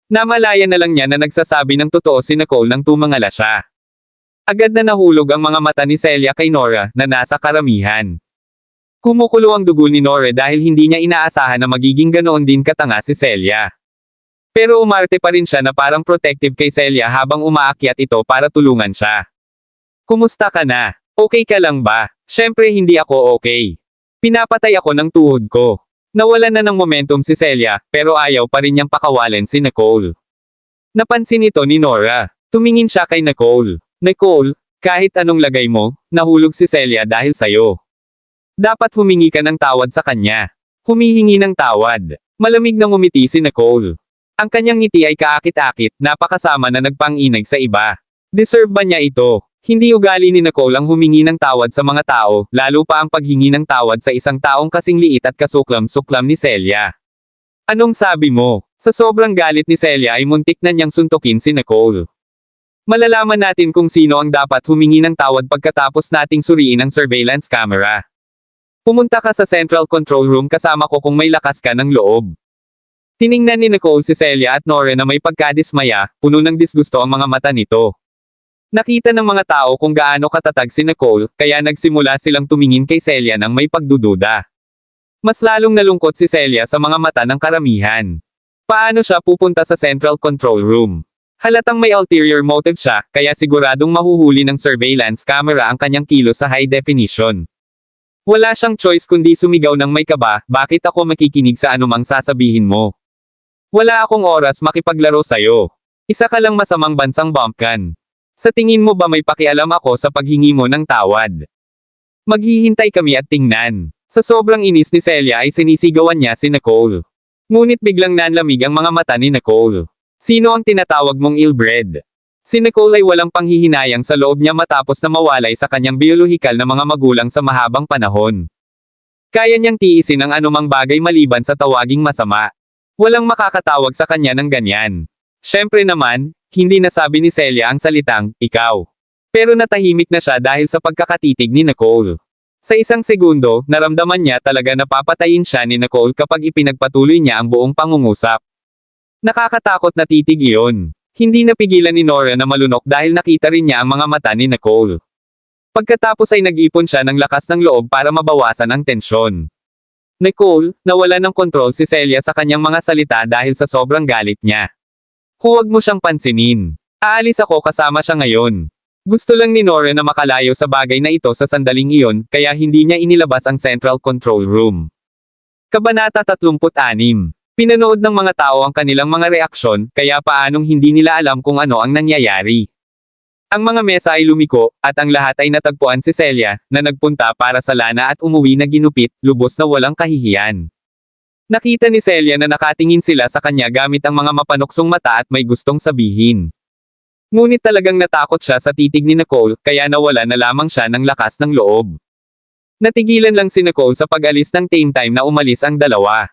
Speaker 3: Namalaya na lang niya na nagsasabi ng totoo si Nicole nang tumangala siya. Agad na nahulog ang mga mata ni Celia kay Nora, na nasa karamihan. Kumukulo ang dugo ni Nora dahil hindi niya inaasahan na magiging ganoon din katanga si Celia. Pero umarte pa rin siya na parang protective kay Celia habang umaakyat ito para tulungan siya. Kumusta ka na? Okay ka lang ba? Syempre hindi ako okay. Pinapatay ako ng tuhod ko. Nawalan na ng momentum si Celia, pero ayaw pa rin niyang pakawalan si Nicole. Napansin ito ni Nora. Tumingin siya kay Nicole. Nicole, kahit anong lagay mo, nahulog si Celia dahil sayo. Dapat humingi ka ng tawad sa kanya. Humihingi ng tawad. Malamig na ngumiti si Nicole. Ang kanyang ngiti ay kaakit-akit, napakasama na nagpanginag sa iba. Deserve ba niya ito? Hindi ugali ni Nicole ang humingi ng tawad sa mga tao, lalo pa ang paghingi ng tawad sa isang taong kasing liit at kasuklam-suklam ni Celia. Anong sabi mo? Sa sobrang galit ni Celia ay muntik na niyang suntukin si Nicole. Malalaman natin kung sino ang dapat humingi ng tawad pagkatapos nating suriin ang surveillance camera. Pumunta ka sa Central Control Room kasama ko kung may lakas ka ng loob. Tiningnan ni Nicole si Celia at Nora na may pagkadismaya, puno ng disgusto ang mga mata nito. Nakita ng mga tao kung gaano katatag si Nicole, kaya nagsimula silang tumingin kay Celia ng may pagdududa. Mas lalong nalungkot si Celia sa mga mata ng karamihan. Paano siya pupunta sa Central Control Room? Halatang may ulterior motive siya, kaya siguradong mahuhuli ng surveillance camera ang kanyang kilos sa high definition. Wala siyang choice kundi sumigaw ng may kaba, bakit ako makikinig sa anumang sasabihin mo? Wala akong oras makipaglaro sa'yo. Isa ka lang masamang bansang bumpkin. Sa tingin mo ba may pakialam ako sa paghingi mo ng tawad? Maghihintay kami at tingnan. Sa sobrang inis ni Celia ay sinisigawan niya si Nicole. Ngunit biglang nanlamig ang mga mata ni Nicole. Sino ang tinatawag mong ill-bred? Si Nicole ay walang panghihinayang sa loob niya matapos na mawalay sa kanyang biolohikal na mga magulang sa mahabang panahon. Kaya niyang tiisin ang anumang bagay maliban sa tawaging masama. Walang makakatawag sa kanya ng ganyan. Siyempre naman, hindi nasabi ni Celia ang salitang, ikaw. Pero natahimik na siya dahil sa pagkakatitig ni Nicole. Sa isang segundo, naramdaman niya talaga na papatayin siya ni Nicole kapag ipinagpatuloy niya ang buong pangungusap. Nakakatakot na titig iyon. Hindi napigilan ni Nora na malunok dahil nakita rin niya ang mga mata ni Nicole. Pagkatapos ay nag-ipon siya ng lakas ng loob para mabawasan ang tensyon. Nicole, nawala ng kontrol si Celia sa kanyang mga salita dahil sa sobrang galit niya. Huwag mo siyang pansinin. Aalis ako kasama siya ngayon. Gusto lang ni Nora na makalayo sa bagay na ito sa sandaling iyon, kaya hindi niya inilabas ang Central Control Room. Kabanata 36. Pinanood ng mga tao ang kanilang mga reaksyon, kaya paanong hindi nila alam kung ano ang nangyayari. Ang mga mesa ay lumiko, at ang lahat ay natagpuan si Celia, na nagpunta para sa lana at umuwi na ginupit, lubos na walang kahihiyan. Nakita ni Celia na nakatingin sila sa kanya gamit ang mga mapanuksong mata at may gustong sabihin. Ngunit talagang natakot siya sa titig ni Nicole, kaya nawala na lamang siya ng lakas ng loob. Natigilan lang si Nicole sa pag-alis ng tame time na umalis ang dalawa.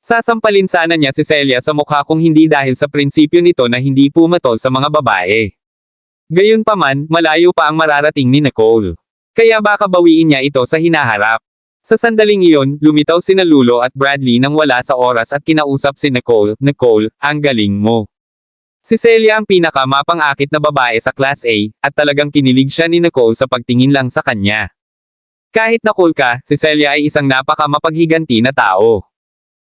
Speaker 3: Sasampalin sana niya si Celia sa mukha kung hindi dahil sa prinsipyo nito na hindi pumatol sa mga babae. Gayunpaman, malayo pa ang mararating ni Nicole. Kaya baka bawiin niya ito sa hinaharap. Sa sandaling iyon, lumitaw sina Lulo at Bradley nang wala sa oras at kinausap si Nicole, Nicole, ang galing mo. Si Celia ang pinakamapang-akit na babae sa Class A, at talagang kinilig siya ni Nicole sa pagtingin lang sa kanya. Kahit na cool ka, si Celia ay isang napaka-mapaghiganti na tao.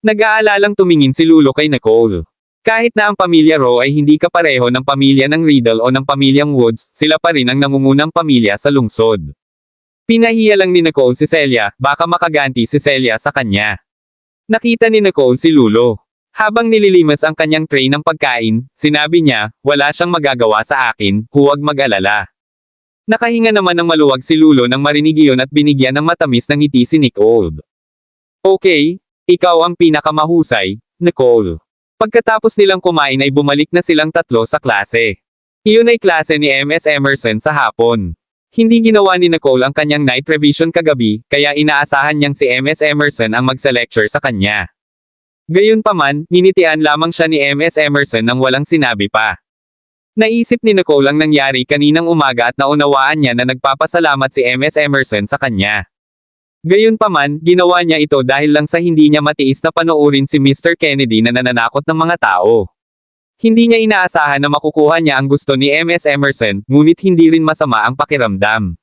Speaker 3: Nag-aalalang tumingin si Lulo kay Nicole. Kahit na ang pamilya Rowe ay hindi kapareho ng pamilya ng Riddle o ng pamilyang Woods, sila pa rin ang nangungunang pamilya sa lungsod. Pinahiya lang ni Nicole si Celia, baka makaganti si Celia sa kanya. Nakita ni Nicole si Lulo. Habang nililimas ang kanyang tray ng pagkain, sinabi niya, wala siyang magagawa sa akin, huwag mag-alala. Nakahinga naman ng maluwag si Lulo nang marinig iyon at binigyan ng matamis ng ngiti si Nicole. Okay. Ikaw ang pinakamahusay, Nicole. Pagkatapos nilang kumain ay bumalik na silang tatlo sa klase. Iyon ay klase ni Ms. Emerson sa hapon. Hindi ginawa ni Nicole ang kanyang night revision kagabi, kaya inaasahan niyang si Ms. Emerson ang magsa-lecture sa kanya. Gayunpaman, ninitian lamang siya ni Ms. Emerson nang walang sinabi pa. Naisip ni Nicole ang nangyari kaninang umaga at naunawaan niya na nagpapasalamat si Ms. Emerson sa kanya. Gayunpaman, ginawa niya ito dahil lang sa hindi niya matiis na panoorin si Mr. Kennedy na nananakot ng mga tao. Hindi niya inaasahan na makukuha niya ang gusto ni Ms. Emerson, ngunit hindi rin masama ang pakiramdam.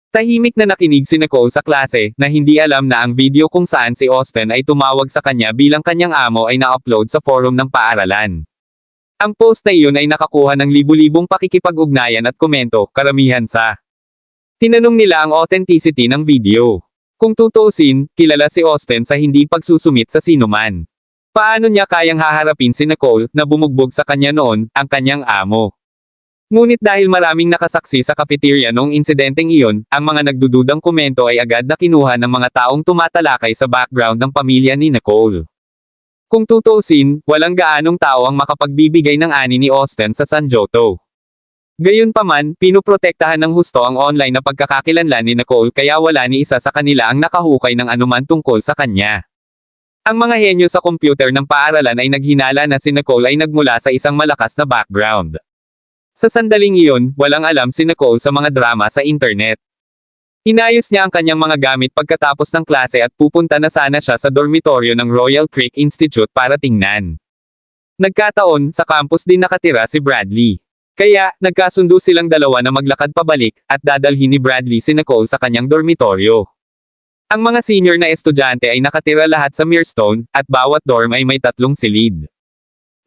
Speaker 3: Tahimik na nakinig si Nicole sa klase, na hindi alam na ang video kung saan si Austin ay tumawag sa kanya bilang kanyang amo ay na-upload sa forum ng paaralan. Ang post na iyon ay nakakuha ng libu-libong pakikipag-ugnayan at komento, karamihan sa tinanong nila ang authenticity ng video. Kung tutuusin, kilala si Austin sa hindi pagsusumit sa sinuman. Paano niya kayang haharapin si Nicole, na bumugbog sa kanya noon, ang kanyang amo? Ngunit dahil maraming nakasaksi sa cafeteria noong insidenteng iyon, ang mga nagdududang komento ay agad na kinuha ng mga taong tumatalakay sa background ng pamilya ni Nicole. Kung tutuusin, walang gaanong tao ang makapagbibigay ng ani ni Austin sa San Joto. Gayunpaman, pinuprotektahan ng husto ang online na pagkakakilanlan ni Nicole kaya wala ni isa sa kanila ang nakahukay ng anuman tungkol sa kanya. Ang mga henyo sa computer ng paaralan ay naghinala na si Nicole ay nagmula sa isang malakas na background. Sa sandaling iyon, walang alam si Nicole sa mga drama sa internet. Inayos niya ang kanyang mga gamit pagkatapos ng klase at pupunta na sana siya sa dormitoryo ng Royal Creek Institute para tingnan. Nagkataon, sa campus din nakatira si Bradley. Kaya, nagkasundo silang dalawa na maglakad pabalik, at dadalhin ni Bradley si Nicole sa kanyang dormitoryo. Ang mga senior na estudyante ay nakatira lahat sa Mirstone, at bawat dorm ay may 3 silid.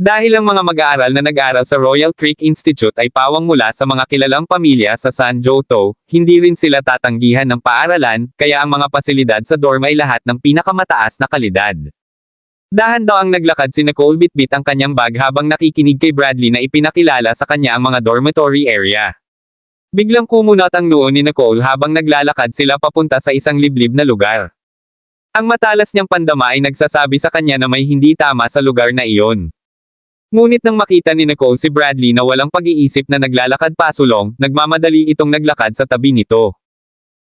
Speaker 3: Dahil ang mga mag-aaral na nag-aral sa Royal Creek Institute ay pawang mula sa mga kilalang pamilya sa San Joto, hindi rin sila tatanggihan ng paaralan, kaya ang mga pasilidad sa dorm ay lahat ng pinakamataas na kalidad. Dahan daw ang naglakad si Nicole bitbit ang kanyang bag habang nakikinig kay Bradley na ipinakilala sa kanya ang mga dormitory area. Biglang kumunot ang noo ni Nicole habang naglalakad sila papunta sa isang liblib na lugar. Ang matalas niyang pandama ay nagsasabi sa kanya na may hindi tama sa lugar na iyon. Ngunit nang makita ni Nicole si Bradley na walang pag-iisip na naglalakad pasulong, nagmamadali itong naglakad sa tabi nito.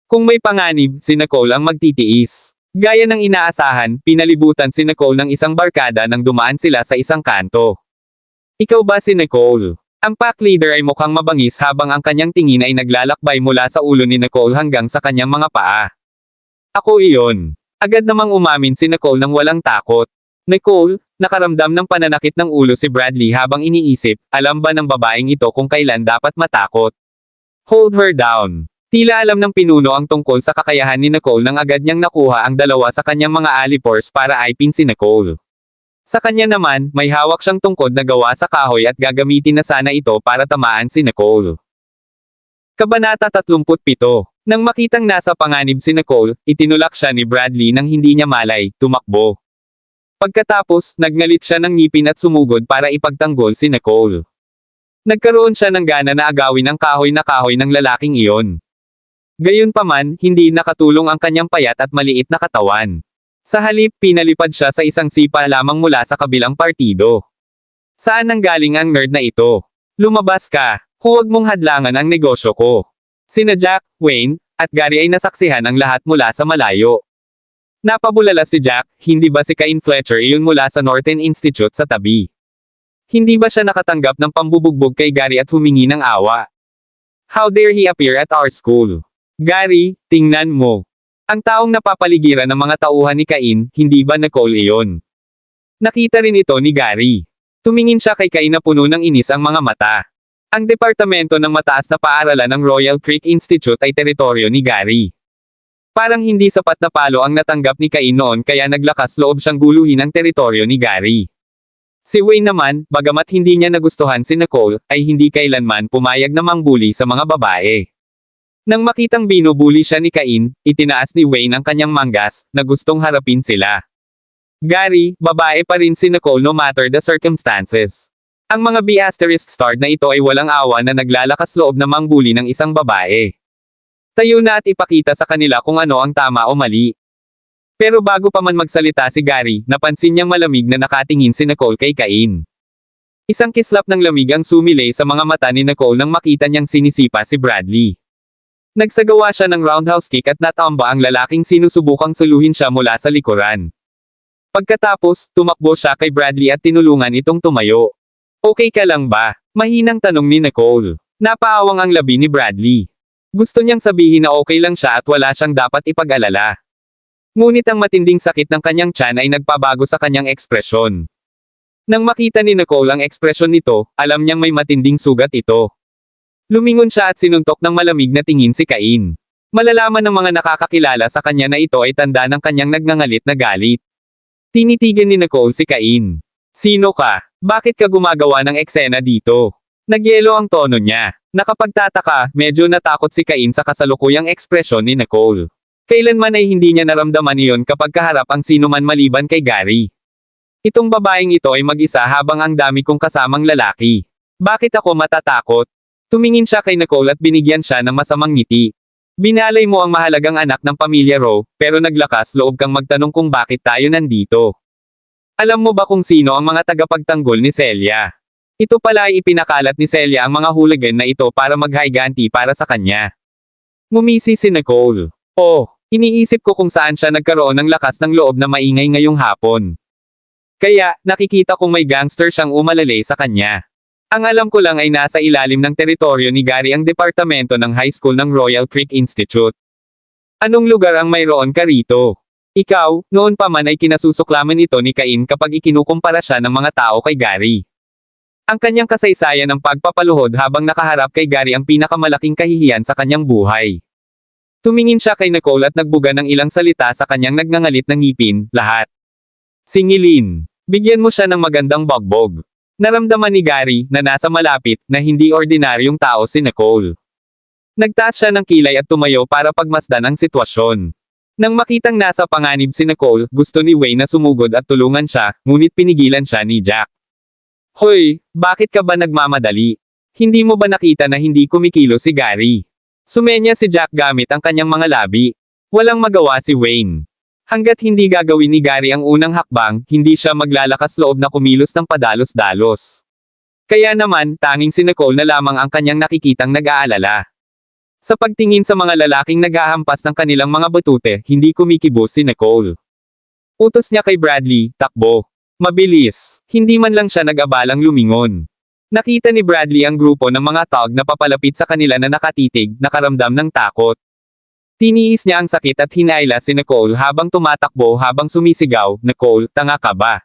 Speaker 3: Kung may panganib, si Nicole ang magtitiis. Gaya ng inaasahan, pinalibutan si Nicole ng isang barkada nang dumaan sila sa isang kanto. Ikaw ba si Nicole? Ang pack leader ay mukhang mabangis habang ang kanyang tingin ay naglalakbay mula sa ulo ni Nicole hanggang sa kanyang mga paa. Ako iyon. Agad namang umamin si Nicole nang walang takot. Nicole, nakaramdam ng pananakit ng ulo si Bradley habang iniisip, alam ba ng babaeng ito kung kailan dapat matakot? Hold her down. Tila alam ng pinuno ang tungkol sa kakayahan ni Nicole nang agad niyang nakuha ang dalawa sa kanyang mga alipors para aipin si Nicole. Sa kanya naman, may hawak siyang tungkod na gawa sa kahoy at gagamitin na sana ito para tamaan si Nicole. Kabanata 37. Nang makitang nasa panganib si Nicole, itinulak siya ni Bradley nang hindi niya malay, tumakbo. Pagkatapos, nagngalit siya ng ngipin at sumugod para ipagtanggol si Nicole. Nagkaroon siya ng gana na agawin ang kahoy ng lalaking iyon. Gayunpaman, hindi nakatulong ang kanyang payat at maliit na katawan. Sa halip, pinalipad siya sa isang sipa lamang mula sa kabilang partido. Saan nanggaling ang nerd na ito? Lumabas ka, huwag mong hadlangan ang negosyo ko. Sina Jack, Wayne, at Gary ay nasaksihan ang lahat mula sa malayo. Napabulala si Jack, hindi ba si Cain Fletcher iyon mula sa Norton Institute sa tabi? Hindi ba siya nakatanggap ng pambubugbog kay Gary at humingi ng awa? How dare he appear at our school? Gary, tingnan mo. Ang taong napapaligiran ng mga tauhan ni Cain, hindi ba Nicole iyon? Nakita rin ito ni Gary. Tumingin siya kay Cain na puno ng inis ang mga mata. Ang departamento ng mataas na paaralan ng Royal Creek Institute ay teritoryo ni Gary. Parang hindi sapat na palo ang natanggap ni Cain noon kaya naglakas loob siyang guluhin ang teritoryo ni Gary. Si Wayne naman, bagamat hindi niya nagustuhan si Nicole, ay hindi kailanman pumayag na mangbuli sa mga babae. Nang makitang binubuli siya ni Cain, itinaas ni Wayne ang kanyang manggas, na gustong harapin sila. Gary, babae pa rin si Nicole no matter the circumstances. Ang mga B***star na ito ay walang awa na naglalakas loob na mangbuli ng isang babae. Tayo na at ipakita sa kanila kung ano ang tama o mali. Pero bago pa man magsalita si Gary, napansin niyang malamig na nakatingin si Nicole kay Cain. Isang kislap ng lamig ang sumilay sa mga mata ni Nicole nang makita niyang sinisipa si Bradley. Nagsagawa siya ng roundhouse kick at natamba ang lalaking sinusubukang suluhin siya mula sa likuran. Pagkatapos, tumakbo siya kay Bradley at tinulungan itong tumayo. Okay ka lang ba? Mahinang tanong ni Nicole. Napaawang ang labi ni Bradley. Gusto niyang sabihin na okay lang siya at wala siyang dapat ipag-alala. Ngunit ang matinding sakit ng kanyang tiyan ay nagpabago sa kanyang ekspresyon. Nang makita ni Nicole ang ekspresyon nito, alam niyang may matinding sugat ito. Lumingon siya at sinuntok ng malamig na tingin si Cain. Malalaman ng mga nakakakilala sa kanya na ito ay tanda ng kanyang nagngangalit na galit. Tinitigan ni Nicole si Cain. Sino ka? Bakit ka gumagawa ng eksena dito? Nagyelo ang tono niya. Nakapagtataka, medyo natakot si Cain sa kasalukuyang ekspresyon ni Nicole. Kailanman ay hindi niya naramdaman iyon kapag kaharap ang sinuman maliban kay Gary. Itong babaeng ito ay mag-isa habang ang dami kong kasamang lalaki. Bakit ako matatakot? Tumingin siya kay Nicole at binigyan siya ng masamang ngiti. Binalay mo ang mahalagang anak ng pamilya Rowe, pero naglakas loob kang magtanong kung bakit tayo nandito. Alam mo ba kung sino ang mga tagapagtanggol ni Celia? Ito pala ay ipinakalat ni Celia ang mga hooligan na ito para maghiganti para sa kanya. Ngumisi si Nicole. Oh, iniisip ko kung saan siya nagkaroon ng lakas ng loob na maingay ngayong hapon. Kaya, nakikita kong may gangster siyang umalalay sa kanya. Ang alam ko lang ay nasa ilalim ng teritoryo ni Gary ang departamento ng high school ng Royal Creek Institute. Anong lugar ang mayroon ka rito? Ikaw, noon pa man ay kinasusuklaman ito ni Cain kapag ikinukumpara siya ng mga tao kay Gary. Ang kanyang kasaysayan ng pagpapaluhod habang nakaharap kay Gary ang pinakamalaking kahihiyan sa kanyang buhay. Tumingin siya kay Nicole at nagbuga ng ilang salita sa kanyang nagngangalit ng ngipin, lahat. Singilin. Bigyan mo siya ng magandang bagbog. Naramdaman ni Gary na nasa malapit na hindi ordinaryong tao si Nicole. Nagtaas siya ng kilay at tumayo para pagmasdan ang sitwasyon. Nang makitang nasa panganib si Nicole, gusto ni Wayne na sumugod at tulungan siya, ngunit pinigilan siya ni Jack. Hoy, bakit ka ba nagmamadali? Hindi mo ba nakita na hindi kumikilo si Gary? Sumenya si Jack gamit ang kanyang mga labi. Walang magawa si Wayne. Hanggat hindi gagawin ni Gary ang unang hakbang, hindi siya maglalakas loob na kumilos ng padalos-dalos. Kaya naman, tanging si Nicole na lamang ang kanyang nakikitang nag-aalala. Sa pagtingin sa mga lalaking naghahampas ng kanilang mga batute, hindi kumikibo si Nicole. Utos niya kay Bradley, takbo. Mabilis. Hindi man lang siya nag-abalang lumingon. Nakita ni Bradley ang grupo ng mga tao na papalapit sa kanila na nakatitig, nakaramdam ng takot. Tiniis niya ang sakit at hinayla si Nicole habang tumatakbo habang sumisigaw, Nicole, tanga ka ba?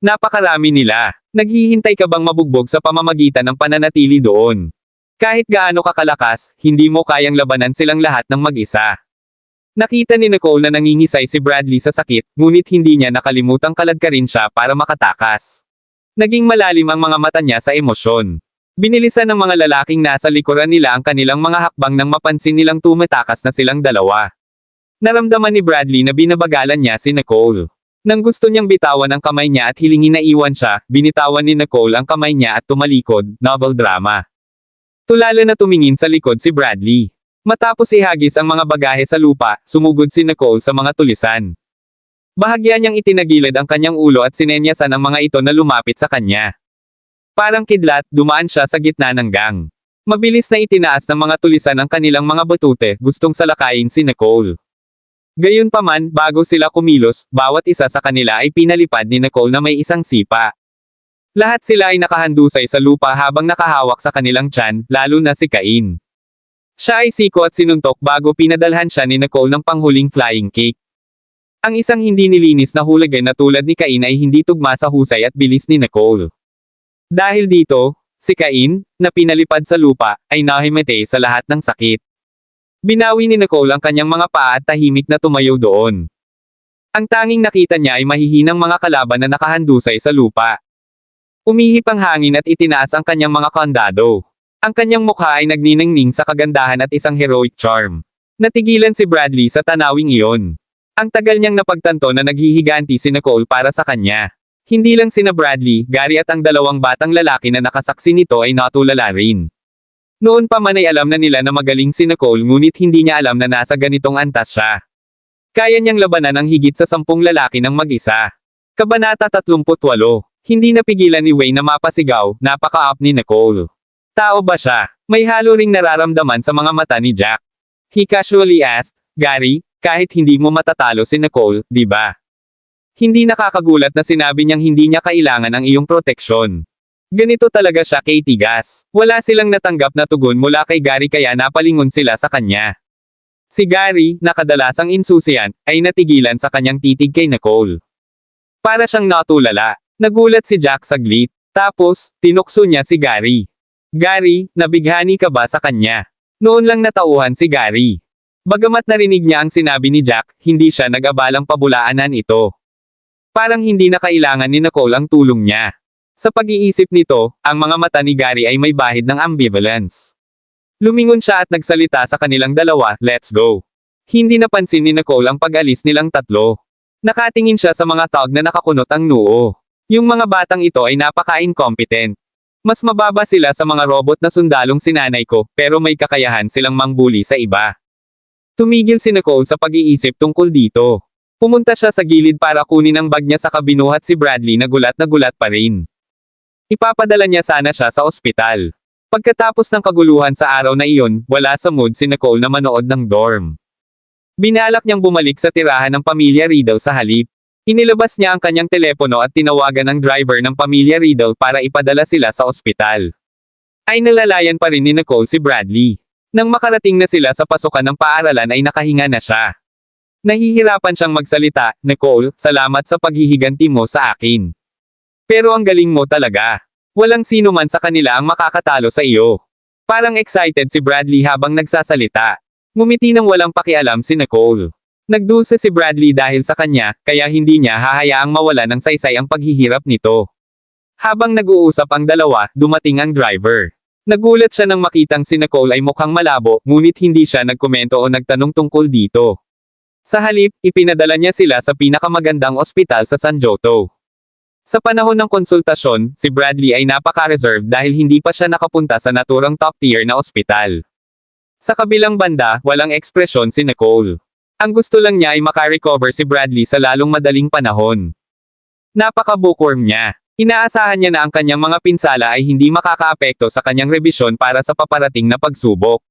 Speaker 3: Napakarami nila. Naghihintay ka bang mabugbog sa pamamagitan ng pananatili doon? Kahit gaano kakalakas, hindi mo kayang labanan silang lahat ng mag-isa. Nakita ni Nicole na nangingisay si Bradley sa sakit, ngunit hindi niya nakalimutang kaladkarin siya para makatakas. Naging malalim ang mga mata niya sa emosyon. Binilisan ng mga lalaking nasa likuran nila ang kanilang mga hakbang nang mapansin nilang tumatakas na silang dalawa. Naramdaman ni Bradley na binabagalan niya si Nicole. Nang gusto niyang bitawan ang kamay niya at hilingin na iwan siya, binitawan ni Nicole ang kamay niya at tumalikod, novel drama. Tulala na tumingin sa likod si Bradley. Matapos ihagis ang mga bagahe sa lupa, sumugod si Nicole sa mga tulisan. Bahagya niyang itinagilid ang kanyang ulo at sinenyasan ang mga ito na lumapit sa kanya. Parang kidlat, dumaan siya sa gitna ng gang. Mabilis na itinaas ng mga tulisan ang kanilang mga batute, gustong salakayin si Nicole. Gayunpaman, bago sila kumilos, bawat isa sa kanila ay pinalipad ni Nicole na may isang sipa. Lahat sila ay nakahandusay sa lupa habang nakahawak sa kanilang tiyan, lalo na si Cain. Siya ay siko at sinuntok bago pinadalhan siya ni Nicole ng panghuling flying kick. Ang isang hindi nilinis na hulagan na tulad ni Cain ay hindi tugma sa husay at bilis ni Nicole. Dahil dito, si Cain, na pinalipad sa lupa, ay nahimatay sa lahat ng sakit. Binawi ni Nicole ang kanyang mga paa at tahimik na tumayo doon. Ang tanging nakita niya ay mahihinang mga kalaban na nakahandusay sa lupa. Umihip ang hangin at itinaas ang kanyang mga kandado. Ang kanyang mukha ay nagniningning sa kagandahan at isang heroic charm. Natigilan si Bradley sa tanawing iyon. Ang tagal niyang napagtanto na naghihiganti si Nicole para sa kanya. Hindi lang sina Bradley, Gary at ang dalawang batang lalaki na nakasaksi nito ay natulala rin. Noon pa man ay alam na nila na magaling si Nicole ngunit hindi niya alam na nasa ganitong antas siya. Kaya niyang labanan ang higit sa 10 lalaki ng mag-isa. Kabanata 38. Hindi napigilan ni Wayne na mapasigaw, napaka-up ni Nicole. Tao ba siya? May halo ring nararamdaman sa mga mata ni Jack. He casually asked, Gary, kahit hindi mo matatalo si Nicole, di ba? Hindi nakakagulat na sinabi niyang hindi niya kailangan ang iyong proteksyon. Ganito talaga siya kay Tigas. Wala silang natanggap na tugon mula kay Gary kaya napalingon sila sa kanya. Si Gary, na kadalasang insusiyan, ay natigilan sa kanyang titig kay Nicole. Para siyang natulala. Nagulat si Jack saglit. Tapos, tinukso niya si Gary. Gary, nabighani ka ba sa kanya? Noon lang natauhan si Gary. Bagamat narinig niya ang sinabi ni Jack, hindi siya nag-abalang pabulaanan ito. Parang hindi na kailangan ni Nicole ang tulong niya. Sa pag-iisip nito, ang mga mata ni Gary ay may bahid ng ambivalence. Lumingon siya at nagsalita sa kanilang dalawa, let's go. Hindi napansin ni Nicole ang pag-alis nilang tatlo. Nakatingin siya sa mga tao na nakakunot ang noo. Yung mga batang ito ay napaka-incompetent. Mas mababa sila sa mga robot na sundalong sinanay ko, pero may kakayahan silang mangbuli sa iba. Tumigil si Nicole sa pag-iisip tungkol dito. Pumunta siya sa gilid para kunin ang bag niya sa kabinuhat si Bradley na gulat pa rin. Ipapadala niya sana siya sa ospital. Pagkatapos ng kaguluhan sa araw na iyon, wala sa mood si Nicole na manood ng dorm. Binalak niyang bumalik sa tirahan ng pamilya Riddle sa halip. Inilabas niya ang kanyang telepono at tinawagan ang driver ng pamilya Riddle para ipadala sila sa ospital. Ay nalalayan pa rin ni Nicole si Bradley. Nang makarating na sila sa pasukan ng paaralan ay nakahinga na siya. Nahihirapan siyang magsalita, Nicole, salamat sa paghihiganti mo sa akin. Pero ang galing mo talaga. Walang sino man sa kanila ang makakatalo sa iyo. Parang excited si Bradley habang nagsasalita. Ngumiti nang walang pakialam si Nicole. Nagdusa si Bradley dahil sa kanya, kaya hindi niya hahayaang mawala ng saysay ang paghihirap nito. Habang nag-uusap ang dalawa, dumating ang driver. Nagulat siya nang makitang si Nicole ay mukhang malabo, ngunit hindi siya nagkomento o nagtanong tungkol dito. Sa halip, ipinadala niya sila sa pinakamagandang ospital sa San Joto. Sa panahon ng konsultasyon, si Bradley ay napaka-reserved dahil hindi pa siya nakapunta sa naturang top-tier na ospital. Sa kabilang banda, walang ekspresyon si Nicole. Ang gusto lang niya ay makarecover si Bradley sa lalong madaling panahon. Napaka-bookworm niya. Inaasahan niya na ang kanyang mga pinsala ay hindi makakaapekto sa kanyang rebisyon para sa paparating na pagsubok.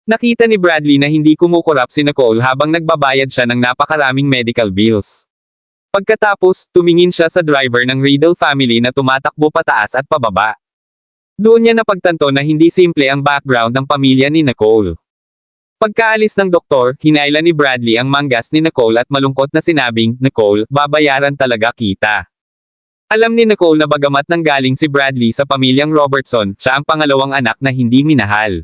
Speaker 3: Nakita ni Bradley na hindi kumukurap si Nicole habang nagbabayad siya ng napakaraming medical bills. Pagkatapos, tumingin siya sa driver ng Riddle family na tumatakbo pataas at pababa. Doon niya napagtanto na hindi simple ang background ng pamilya ni Nicole. Pagkaalis ng doktor, hinailan ni Bradley ang manggas ni Nicole at malungkot na sinabing, "Nicole, babayaran talaga kita." Alam ni Nicole na bagamat nanggaling si Bradley sa pamilyang Robertson, siya ang pangalawang anak na hindi minahal.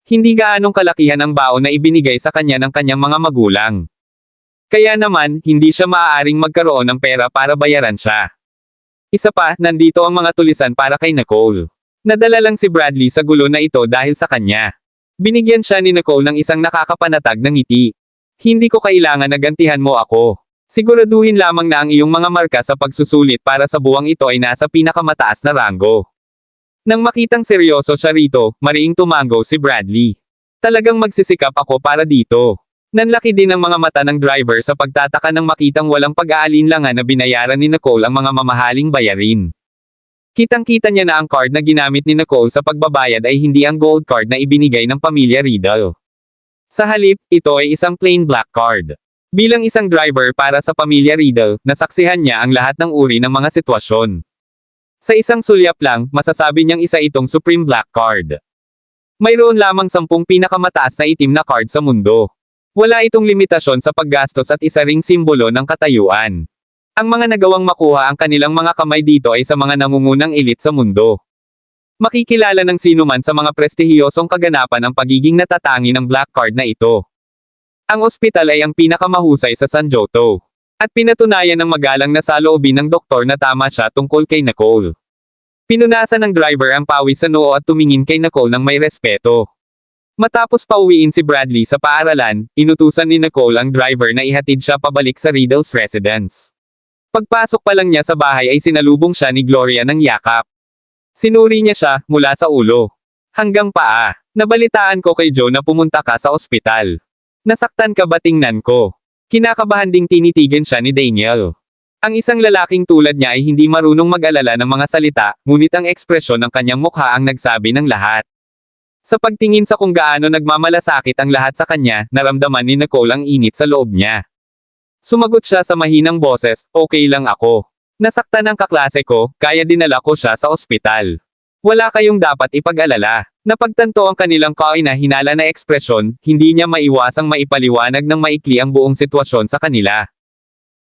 Speaker 3: Hindi gaanong kalakihan ang baon na ibinigay sa kanya ng kanyang mga magulang. Kaya naman, hindi siya maaaring magkaroon ng pera para bayaran siya. Isa pa, nandito ang mga tulisan para kay Nicole. Nadala lang si Bradley sa gulo na ito dahil sa kanya. Binigyan siya ni Nicole ng isang nakakapanatag na ngiti. "Hindi ko kailangan na gantihan mo ako. Siguraduhin lamang na ang iyong mga marka sa pagsusulit para sa buwang ito ay nasa pinakamataas na ranggo." Nang makitang seryoso siya rito, mariing tumango si Bradley. "Talagang magsisikap ako para dito." Nanlaki din ang mga mata ng driver sa pagtataka nang makitang walang pag-aalinlangan na binayaran ni Nicole ang mga mamahaling bayarin. Kitang-kita niya na ang card na ginamit ni Nicole sa pagbabayad ay hindi ang gold card na ibinigay ng pamilya Riddle. Sa halip, ito ay isang plain black card. Bilang isang driver para sa pamilya Riddle, nasaksihan niya ang lahat ng uri ng mga sitwasyon. Sa isang sulyap lang, masasabi niyang isa itong Supreme Black Card. Mayroon lamang 10 pinakamataas na itim na card sa mundo. Wala itong limitasyon sa paggastos at isa ring simbolo ng katayuan. Ang mga nagawang makuha ang kanilang mga kamay dito ay sa mga nangungunang elite sa mundo. Makikilala ng sinuman sa mga prestihiyosong kaganapan ang pagiging natatangi ng Black Card na ito. Ang ospital ay ang pinakamahusay sa San Joto. At pinatunayan ng magalang na saloobin ng doktor na tama siya tungkol kay Nicole. Pinunasan ng driver ang pawis sa noo at tumingin kay Nicole ng may respeto. Matapos pauwiin si Bradley sa paaralan, inutusan ni Nicole ang driver na ihatid siya pabalik sa Riddle's residence. Pagpasok pa lang niya sa bahay ay sinalubong siya ni Gloria ng yakap. Sinuri niya siya, mula sa ulo hanggang paa. "Nabalitaan ko kay Joe na pumunta ka sa ospital. Nasaktan ka ba, tingnan ko?" Kinakabahan ding tinitigan siya ni Daniel. Ang isang lalaking tulad niya ay hindi marunong mag-alala ng mga salita, ngunit ang ekspresyon ng kanyang mukha ang nagsabi ng lahat. Sa pagtingin sa kung gaano nagmamalasakit ang lahat sa kanya, naramdaman ni Nicole ang init sa loob niya. Sumagot siya sa mahinang boses, "Okay lang ako. Nasaktan ang kaklase ko, kaya dinala ko siya sa ospital. Wala kayong dapat ipag-alala." Napagtanto ang kanilang kaina-hinala na ekspresyon, hindi niya maiwasang maipaliwanag ng maikli ang buong sitwasyon sa kanila.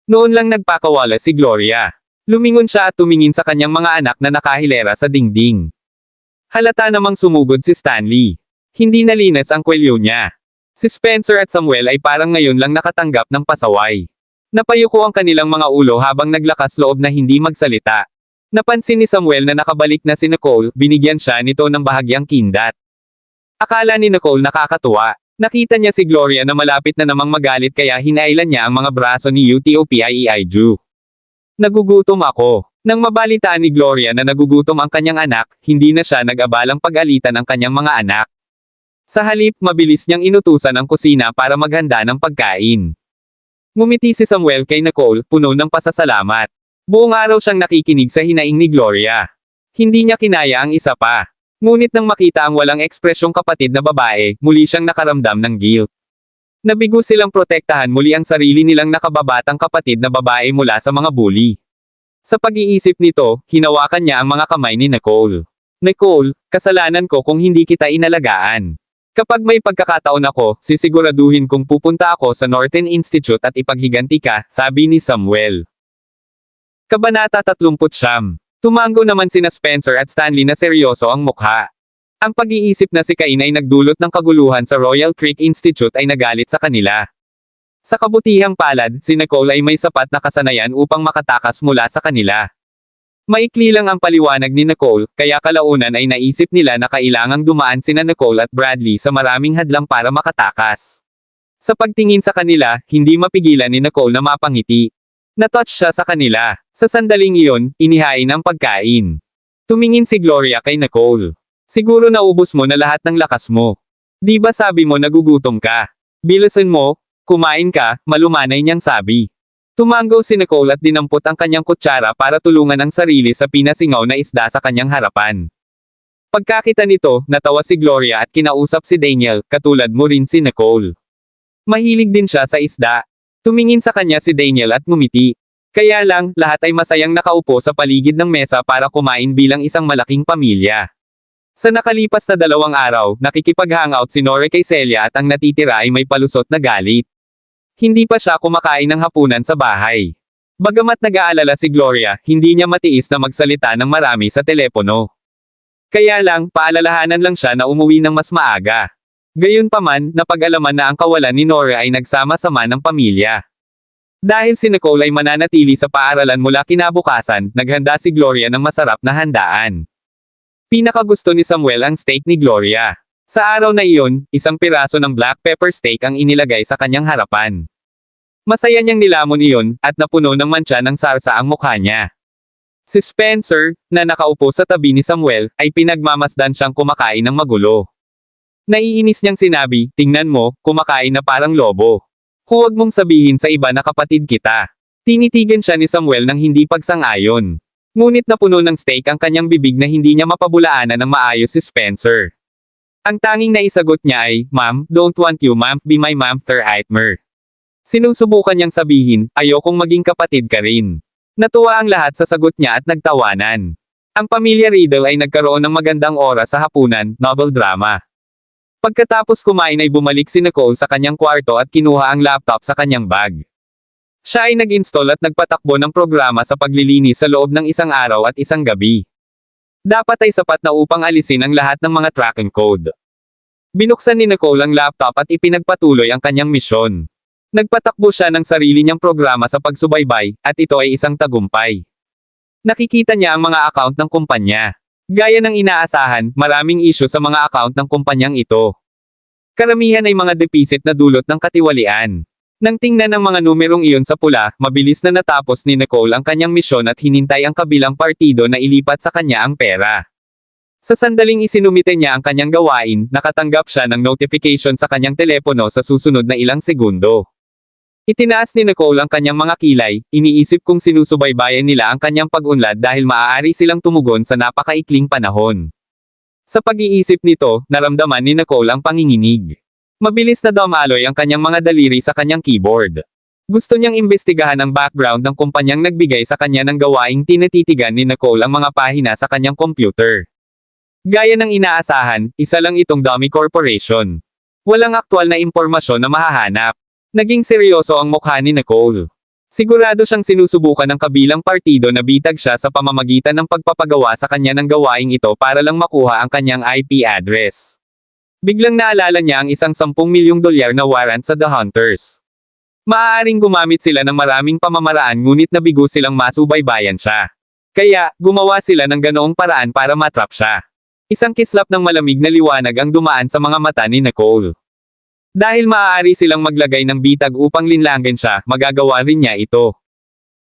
Speaker 3: Noon lang nagpakawala si Gloria. Lumingon siya at tumingin sa kanyang mga anak na nakahilera sa dingding. Halata namang sumugod si Stanley. Hindi nalinis ang kwelyo niya. Si Spencer at Samuel ay parang ngayon lang nakatanggap ng pasaway. Napayuko ang kanilang mga ulo habang naglakas loob na hindi magsalita. Napansin ni Samuel na nakabalik na si Nicole, binigyan siya nito ng bahagyang kindat. Akala ni Nicole nakakatuwa. Nakita niya si Gloria na malapit na namang magalit kaya hinailan niya ang mga braso ni Utopieiju. "Nagugutom ako." Nang mabalitaan ni Gloria na nagugutom ang kanyang anak, hindi na siya nag-abalang pag-alitan ang kanyang mga anak. Sa halip, mabilis niyang inutusan ang kusina para maghanda ng pagkain. Ngumiti si Samuel kay Nicole, puno ng pasasalamat. Buong araw siyang nakikinig sa hinaing ni Gloria. Hindi niya kinaya ang isa pa. Ngunit nang makita ang walang ekspresyong kapatid na babae, muli siyang nakaramdam ng guilt. Nabigo silang protektahan muli ang sarili nilang nakababatang kapatid na babae mula sa mga bully. Sa pag-iisip nito, hinawakan niya ang mga kamay ni Nicole. "Nicole, kasalanan ko kung hindi kita inalagaan. Kapag may pagkakataon ako, sisiguraduhin kong pupunta ako sa Norton Institute at ipaghiganti ka," sabi ni Samuel. Kabanata 39. Tumango naman sina Spencer at Stanley na seryoso ang mukha. Ang pag-iisip na si Cain ay nagdulot ng kaguluhan sa Royal Creek Institute ay nagalit sa kanila. Sa kabutihang palad, si Nicole ay may sapat na kasanayan upang makatakas mula sa kanila. Maikli lang ang paliwanag ni Nicole, kaya kalaunan ay naisip nila na kailangang dumaan sina Nicole at Bradley sa maraming hadlang para makatakas. Sa pagtingin sa kanila, hindi mapigilan ni Nicole na mapangiti. Natouch siya sa kanila. Sa sandaling iyon, inihain ang pagkain. Tumingin si Gloria kay Nicole. Siguro naubos mo na lahat ng lakas mo. Di ba sabi mo nagugutom ka? Bilisan mo, kumain ka, malumanay niyang sabi. Tumanggaw si Nicole at dinampot ang kanyang kutsara para tulungan ang sarili sa pinasingaw na isda sa kanyang harapan. Pagkakita nito, natawa si Gloria at kinausap si Daniel, katulad mo rin si Nicole. Mahilig din siya sa isda. Tumingin sa kanya si Daniel at ngumiti. Kaya lang, lahat ay masayang nakaupo sa paligid ng mesa para kumain bilang isang malaking pamilya. Sa nakalipas na 2 araw, nakikipag-hangout si Nore kay Celia at ang natitira ay may palusot na galit. Hindi pa siya kumakain ng hapunan sa bahay. Bagamat nag-aalala si Gloria, hindi niya matiis na magsalita ng marami sa telepono. Kaya lang, paalalahanan lang siya na umuwi ng mas maaga. Gayunpaman, napag-alaman na ang kawalan ni Nora ay nagsama-sama ng pamilya. Dahil si Nicole ay mananatili sa paaralan mula kinabukasan, naghanda si Gloria ng masarap na handaan. Pinakagusto ni Samuel ang steak ni Gloria. Sa araw na iyon, isang piraso ng black pepper steak ang inilagay sa kanyang harapan. Masaya niyang nilamon iyon, at napuno ng mantsa ng sarsa ang mukha niya. Si Spencer, na nakaupo sa tabi ni Samuel, ay pinagmamasdan siyang kumakain ng magulo. Naiinis niyang sinabi, tingnan mo, kumakain na parang lobo. Huwag mong sabihin sa iba na kapatid kita. Tinitigan siya ni Samuel ng hindi pagsang-ayon. Ngunit napuno ng steak ang kanyang bibig na hindi niya mapabulaanan ng maayos si Spencer. Ang tanging naisagot niya ay, Ma'am, don't want you ma'am be my ma'am Eitmer. Sinusubukan niyang sabihin, ayokong maging kapatid ka rin. Natuwa ang lahat sa sagot niya at nagtawanan. Ang pamilya Riddle ay nagkaroon ng magandang oras sa hapunan, novel drama. Pagkatapos kumain ay bumalik si Nicole sa kanyang kwarto at kinuha ang laptop sa kanyang bag. Siya ay nag-install at nagpatakbo ng programa sa paglilinis sa loob ng 1 araw at 1 gabi. Dapat ay sapat na upang alisin ang lahat ng mga tracking code. Binuksan ni Nicole ang laptop at ipinagpatuloy ang kanyang misyon. Nagpatakbo siya ng sarili niyang programa sa pagsubaybay, at ito ay isang tagumpay. Nakikita niya ang mga account ng kumpanya. Gaya ng inaasahan, maraming issue sa mga account ng kumpanyang ito. Karamihan ay mga depisit na dulot ng katiwalian. Nang tingnan ang mga numerong iyon sa pula, mabilis na natapos ni Nicole ang kanyang misyon at hinintay ang kabilang partido na ilipat sa kanya ang pera. Sa sandaling isinumite niya ang kanyang gawain, nakatanggap siya ng notification sa kanyang telepono sa susunod na ilang segundo. Itinaas ni Nicole ang kanyang mga kilay, iniisip kung sinusubaybayan nila ang kanyang pag-unlad dahil maaari silang tumugon sa napakaikling panahon. Sa pag-iisip nito, naramdaman ni Nicole ang panginginig. Mabilis na dumaloy ang kanyang mga daliri sa kanyang keyboard. Gusto niyang imbestigahan ang background ng kumpanyang nagbigay sa kanya ng gawaing tinatitigan ni Nicole ang mga pahina sa kanyang computer. Gaya ng inaasahan, isa lang itong dummy corporation. Walang aktwal na impormasyon na mahahanap. Naging seryoso ang mukha ni Nicole. Sigurado siyang sinusubukan ng kabilang partido na bitag siya sa pamamagitan ng pagpapagawa sa kanya ng gawaing ito para lang makuha ang kanyang IP address. Biglang naalala niya ang isang $10 milyong na warrant sa The Hunters. Maaaring gumamit sila ng maraming pamamaraan ngunit nabigo silang masubaybayan siya. Kaya, gumawa sila ng ganoong paraan para matrap siya. Isang kislap ng malamig na liwanag ang dumaan sa mga mata ni Nicole. Dahil maaari silang maglagay ng bitag upang linlangan siya, magagawa rin niya ito.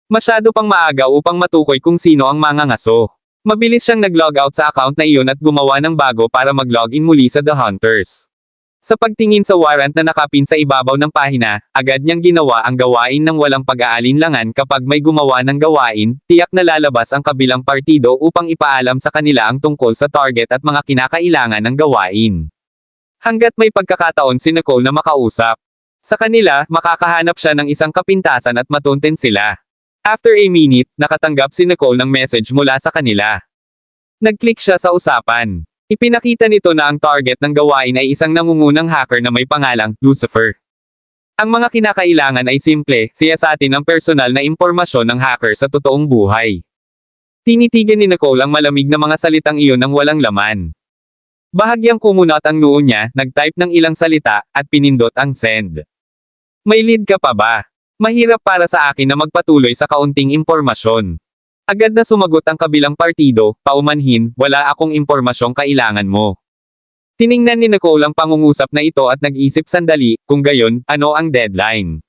Speaker 3: Masyado pang maaga upang matukoy kung sino ang mangangaso. Mabilis siyang nag-logout sa account na iyon at gumawa ng bago para mag-login muli sa The Hunters. Sa pagtingin sa warrant na nakapin sa ibabaw ng pahina, agad niyang ginawa ang gawain ng walang pag-aalinlangan kapag may gumawa ng gawain, tiyak na lalabas ang kabilang partido upang ipaalam sa kanila ang tungkol sa target at mga kinakailangan ng gawain. Hanggat may pagkakataon si Nicole na makausap. Sa kanila, makakahanap siya ng isang kapintasan at matunten sila. After a minute, nakatanggap si Nicole ng message mula sa kanila. Nag-click siya sa usapan. Ipinakita nito na ang target ng gawain ay isang nangungunang hacker na may pangalang Lucifer. Ang mga kinakailangan ay simple, siyasatin ang personal na impormasyon ng hacker sa totoong buhay. Tinitigan ni Nicole ang malamig na mga salitang iyon ng walang laman. Bahagyang kumunat ang noo niya, nag-type ng ilang salita, at pinindot ang send. May lead ka pa ba? Mahirap para sa akin na magpatuloy sa kaunting impormasyon. Agad na sumagot ang kabilang partido, paumanhin, wala akong impormasyong kailangan mo. Tiningnan ni Nicole ang pangungusap na ito at nag-isip sandali, kung gayon, ano ang deadline?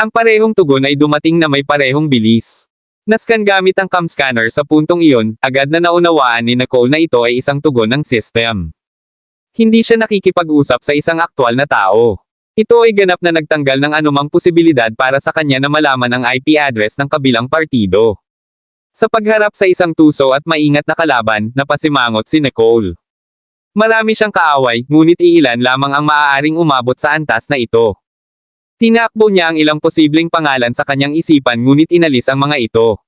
Speaker 3: Ang parehong tugon ay dumating na may parehong bilis. Nascan gamit ang cam scanner sa puntong iyon, agad na naunawaan ni Nicole na ito ay isang tugon ng system. Hindi siya nakikipag-usap sa isang aktwal na tao. Ito ay ganap na nagtanggal ng anumang posibilidad para sa kanya na malaman ang IP address ng kabilang partido. Sa pagharap sa isang tuso at maingat na kalaban, napasimangot si Nicole. Marami siyang kaaway, ngunit iilan lamang ang maaaring umabot sa antas na ito. Tinakbo niya ang ilang posibleng pangalan sa kanyang isipan ngunit inalis ang mga ito.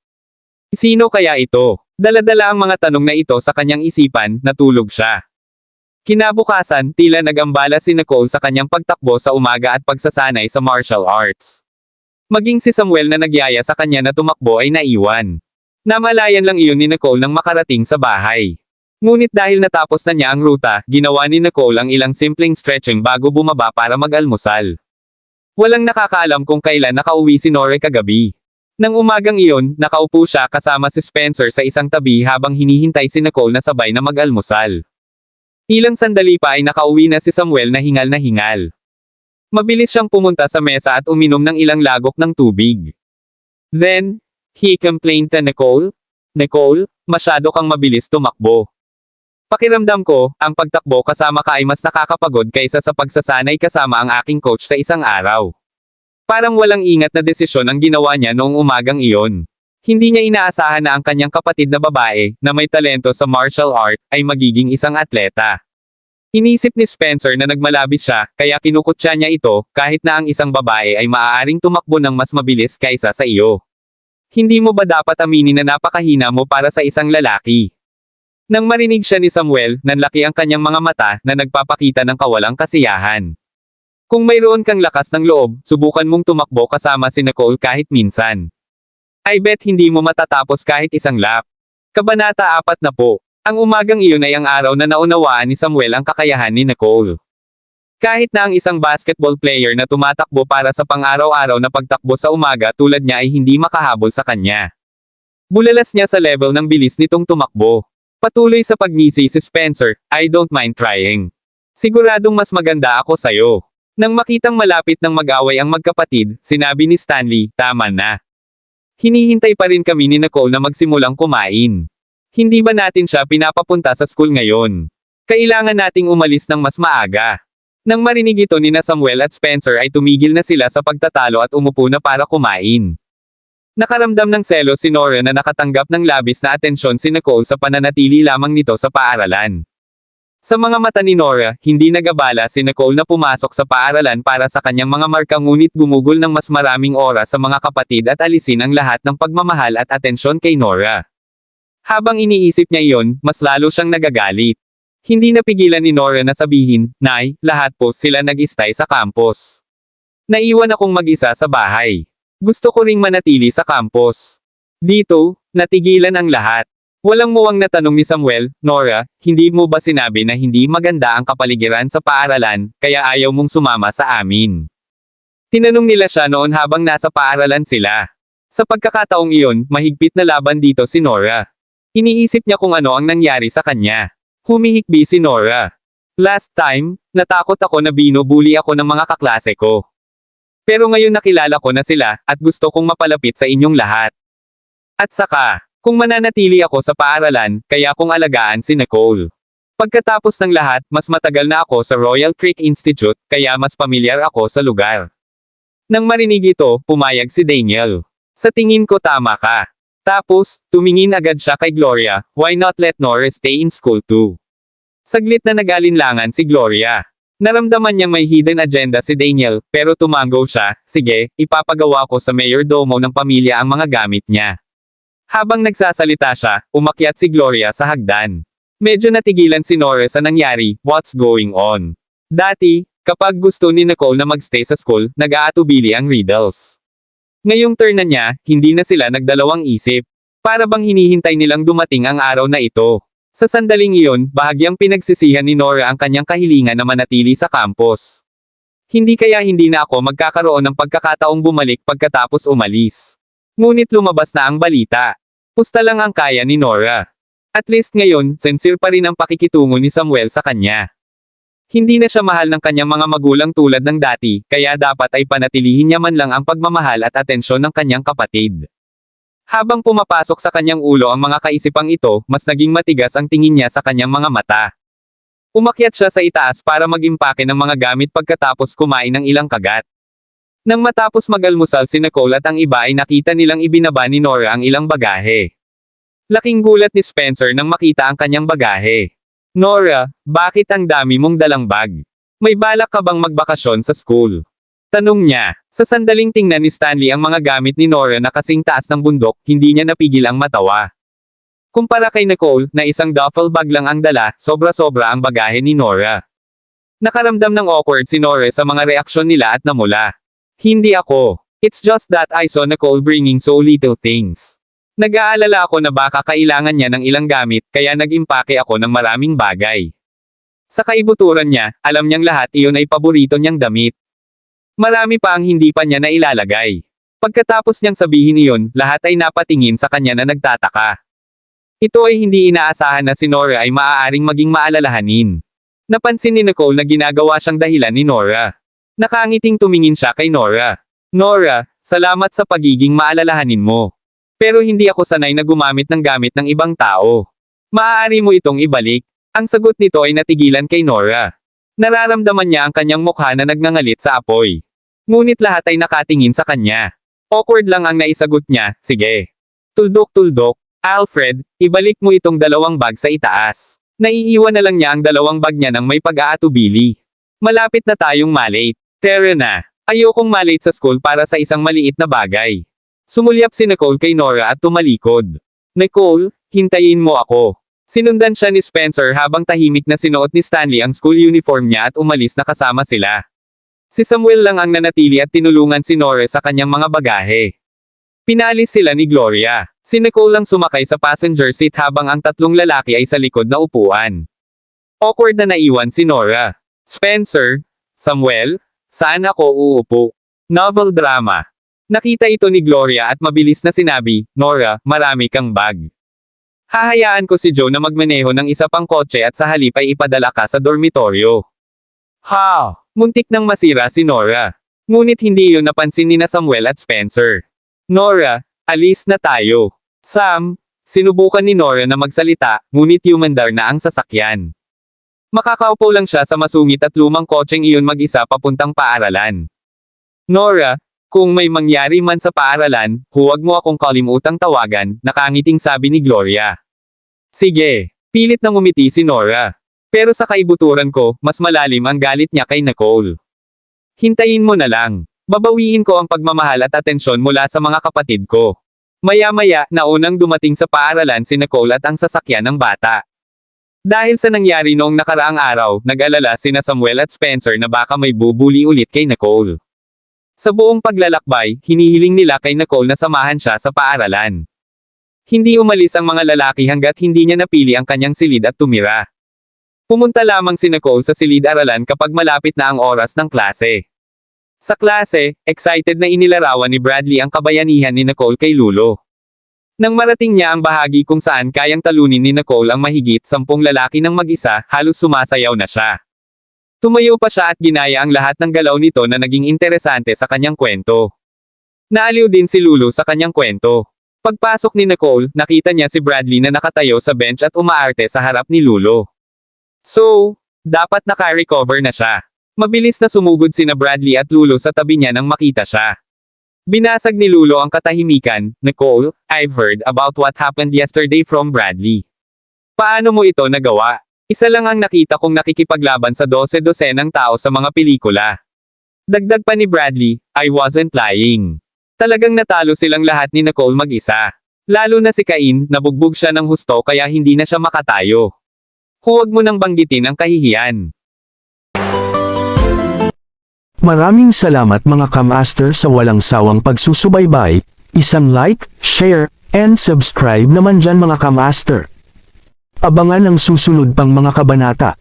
Speaker 3: Sino kaya ito? Dala-dala ang mga tanong na ito sa kanyang isipan, natulog siya. Kinabukasan, tila nagambala si Nicole sa kanyang pagtakbo sa umaga at pagsasanay sa martial arts. Maging si Samuel na nagyaya sa kanya na tumakbo ay naiwan. Namalayan lang iyon ni Nicole nang makarating sa bahay. Ngunit dahil natapos na niya ang ruta, ginawa ni Nicole ang ilang simpleng stretching bago bumaba para mag-almusal. Walang nakakaalam kung kailan nakauwi si Nora kagabi. Nang umagang iyon, nakaupo siya kasama si Spencer sa isang tabi habang hinihintay si Nicole na sabay na mag-almusal. Ilang sandali pa ay nakauwi na si Samuel na hingal. Mabilis siyang pumunta sa mesa at uminom ng ilang lagok ng tubig. Then, he complained to Nicole, "Nicole, masyado kang mabilis tumakbo. Pakiramdam ko, ang pagtakbo kasama ka ay mas nakakapagod kaysa sa pagsasanay kasama ang aking coach sa isang araw." Parang walang ingat na desisyon ang ginawa niya noong umagang iyon. Hindi niya inaasahan na ang kanyang kapatid na babae, na may talento sa martial art, ay magiging isang atleta. Inisip ni Spencer na nagmalabis siya, kaya kinukutya niya ito, kahit na ang isang babae ay maaaring tumakbo ng mas mabilis kaysa sa iyo. Hindi mo ba dapat aminin na napakahina mo para sa isang lalaki? Nang marinig siya ni Samuel, nanlaki ang kanyang mga mata na nagpapakita ng kawalang kasiyahan. Kung mayroon kang lakas ng loob, subukan mong tumakbo kasama si Nicole kahit minsan. I bet hindi mo matatapos kahit isang lap. Kabanata 4 na po. Ang umagang iyon ay ang araw na naunawaan ni Samuel ang kakayahan ni Nicole. Kahit na ang isang basketball player na tumatakbo para sa pang-araw-araw na pagtakbo sa umaga tulad niya ay hindi makahabol sa kanya. Bulalas niya sa level ng bilis nitong tumakbo. Patuloy sa pagngisi si Spencer, "I don't mind trying. Siguradong mas maganda ako sayo." Nang makitang malapit ng mag-away ang magkapatid, sinabi ni Stanley, "Tama na. Hinihintay pa rin kami ni Nicole na magsimulang kumain. Hindi ba natin siya pinapapunta sa school ngayon? Kailangan nating umalis ng mas maaga." Nang marinig ito ni na Samuel at Spencer ay tumigil na sila sa pagtatalo at umupo na para kumain. Nakaramdam ng selo si Nora na nakatanggap ng labis na atensyon si Nicole sa pananatili lamang nito sa paaralan. Sa mga mata ni Nora, hindi nag-abala si Nicole na pumasok sa paaralan para sa kanyang mga marka ngunit gumugol ng mas maraming oras sa mga kapatid at alisin ang lahat ng pagmamahal at atensyon kay Nora. Habang iniisip niya iyon, mas lalo siyang nagagalit. Hindi napigilan ni Nora na sabihin, "Nay, lahat po sila nag-stay sa campus. Naiwan akong mag-isa sa bahay. Gusto ko ring manatili sa campus." Dito, natigilan ang lahat. Walang muwang na tanong ni Samuel, "Nora, hindi mo ba sinabi na hindi maganda ang kapaligiran sa paaralan, kaya ayaw mong sumama sa amin?" Tinanong nila siya noon habang nasa paaralan sila. Sa pagkakataong iyon, mahigpit na laban dito si Nora. Iniisip niya kung ano ang nangyari sa kanya. Humihikbi si Nora. "Last time, natakot ako na binubuli ako ng mga kaklase ko. Pero ngayon nakilala ko na sila, at gusto kong mapalapit sa inyong lahat. At saka, kung mananatili ako sa paaralan, kaya kong alagaan si Nicole. Pagkatapos ng lahat, mas matagal na ako sa Royal Creek Institute, kaya mas pamilyar ako sa lugar." Nang marinig ito, pumayag si Daniel. "Sa tingin ko tama ka." Tapos, tumingin agad siya kay Gloria, "Why not let Nora stay in school too?" Saglit na nagalinlangan si Gloria. Naramdaman niyang may hidden agenda si Daniel, pero tumango siya, "Sige, ipapagawa ko sa mayordomo ng pamilya ang mga gamit niya." Habang nagsasalita siya, umakyat si Gloria sa hagdan. Medyo natigilan si Nora sa nangyari, "What's going on?" Dati, kapag gusto ni Nicole na magstay sa school, nag-aatubili ang riddles. Ngayong turn na niya, hindi na sila nagdalawang isip. Para bang hinihintay nilang dumating ang araw na ito. Sa sandaling iyon, bahagyang pinagsisihan ni Nora ang kanyang kahilingan na manatili sa campus. Hindi kaya hindi na ako magkakaroon ng pagkakataong bumalik pagkatapos umalis. Ngunit lumabas na ang balita. Pusta lang ang kaya ni Nora. At least ngayon, sincere pa rin ang pakikitungo ni Samuel sa kanya. Hindi na siya mahal ng kanyang mga magulang tulad ng dati, kaya dapat ay panatilihin niya man lang ang pagmamahal at atensyon ng kanyang kapatid. Habang pumapasok sa kanyang ulo ang mga kaisipang ito, mas naging matigas ang tingin niya sa kanyang mga mata. Umakyat siya sa itaas para mag-impake ng mga gamit pagkatapos kumain ng ilang kagat. Nang matapos mag-almusal si Nicole at ang iba ay nakita nilang ibinaba ni Nora ang ilang bagahe. Laking gulat ni Spencer nang makita ang kanyang bagahe. Nora, bakit ang dami mong dalang bag? May balak ka bang magbakasyon sa school? Tanong niya. Sa sandaling tingnan ni Stanley ang mga gamit ni Nora na kasing taas ng bundok, hindi niya napigil ang matawa. Kumpara kay Nicole, na isang duffel bag lang ang dala, sobra-sobra ang bagahe ni Nora. Nakaramdam ng awkward si Nora sa mga reaksyon nila at namula. Hindi ako. It's just that I saw Nicole bringing so little things. Nag-aalala ako na baka kailangan niya ng ilang gamit, kaya nag-impake ako ng maraming bagay. Sa kaibuturan niya, alam niyang lahat iyon ay paborito niyang damit. Marami pa ang hindi pa niya nailalagay. Pagkatapos niyang sabihin iyon, lahat ay napatingin sa kanya na nagtataka. Ito ay hindi inaasahan na si Nora ay maaaring maging maalalahanin. Napansin ni Nicole na ginagawa siyang dahilan ni Nora. Nakangiting tumingin siya kay Nora. Nora, salamat sa pagiging maalalahanin mo. Pero hindi ako sanay na gumamit ng gamit ng ibang tao. Maaari mo itong ibalik. Ang sagot nito ay natigilan kay Nora. Nararamdaman niya ang kanyang mukha na nagngangalit sa apoy. Ngunit lahat ay nakatingin sa kanya. Awkward lang ang naisagot niya, sige. Tuldok-tuldok, Alfred, ibalik mo itong dalawang bag sa itaas. Naiiwan na lang niya ang dalawang bag niya nang may pag-aatubili. Malapit na tayong malate. Tara na. Ayokong malate sa school para sa isang maliit na bagay. Sumulyap si Nicole kay Nora at tumalikod. Nicole, hintayin mo ako. Sinundan siya ni Spencer habang tahimik na sinuot ni Stanley ang school uniform niya at umalis na kasama sila. Si Samuel lang ang nanatili at tinulungan si Nora sa kanyang mga bagahe. Pinalis sila ni Gloria. Si Nicole lang sumakay sa passenger seat habang ang tatlong lalaki ay sa likod na upuan. Awkward na naiwan si Nora. Spencer, Samuel, saan ako uupo? Novel drama. Nakita ito ni Gloria at mabilis na sinabi, Nora, marami kang bag. Hahayaan ko si Joe na magmaneho ng isa pang kotse at sa halip ay ipadala ka sa dormitoryo. Ha! Muntik nang masira si Nora. Ngunit hindi yun napansin ni na Samuel at Spencer. Nora, alis na tayo. Sam, sinubukan ni Nora na magsalita, ngunit humandar na ang sasakyan. Makakaupo lang siya sa masungit at lumang kotseng iyon mag-isa papuntang paaralan. Nora, kung may mangyari man sa paaralan, huwag mo akong kalimutang tawagan, nakangiting sabi ni Gloria. Sige, pilit nang umiti si Nora. Pero sa kaibuturan ko, mas malalim ang galit niya kay Nicole. Hintayin mo na lang. Babawiin ko ang pagmamahal at atensyon mula sa mga kapatid ko. Maya-maya, naunang dumating sa paaralan si Nicole at ang sasakyan ng bata. Dahil sa nangyari noong nakaraang araw, nag-alala sina Samuel at Spencer na baka may bubuli ulit kay Nicole. Sa buong paglalakbay, hinihiling nila kay Nicole na samahan siya sa paaralan. Hindi umalis ang mga lalaki hanggat hindi niya napili ang kanyang silid at tumira. Pumunta lamang si Nicole sa silid-aralan kapag malapit na ang oras ng klase. Sa klase, excited na inilarawan ni Bradley ang kabayanihan ni Nicole kay Lulo. Nang marating niya ang bahagi kung saan kayang talunin ni Nicole ang mahigit 10 lalaki ng mag-isa, halos sumasayaw na siya. Tumayo pa siya at ginaya ang lahat ng galaw nito na naging interesante sa kanyang kwento. Naaliw din si Lulo sa kanyang kwento. Pagpasok ni Nicole, nakita niya si Bradley na nakatayo sa bench at umaarte sa harap ni Lulo. So, dapat naka-recover na siya. Mabilis na sumugod sina Bradley at Lulo sa tabi niya nang makita siya. Binasag ni Lulo ang katahimikan, Nicole, I've heard about what happened yesterday from Bradley. Paano mo ito nagawa? Isa lang ang nakita kong nakikipaglaban sa 12-12 ng tao sa mga pelikula. Dagdag pa ni Bradley, I wasn't lying. Talagang natalo silang lahat ni Nicole mag-isa. Lalo na si Cain, nabugbog siya ng husto kaya hindi na siya makatayo. Huwag mo nang banggitin ang kahihiyan.
Speaker 1: Maraming salamat mga kamaster sa walang sawang pagsusubaybay, isang like, share, and subscribe naman dyan mga kamaster. Abangan ang susunod pang mga kabanata.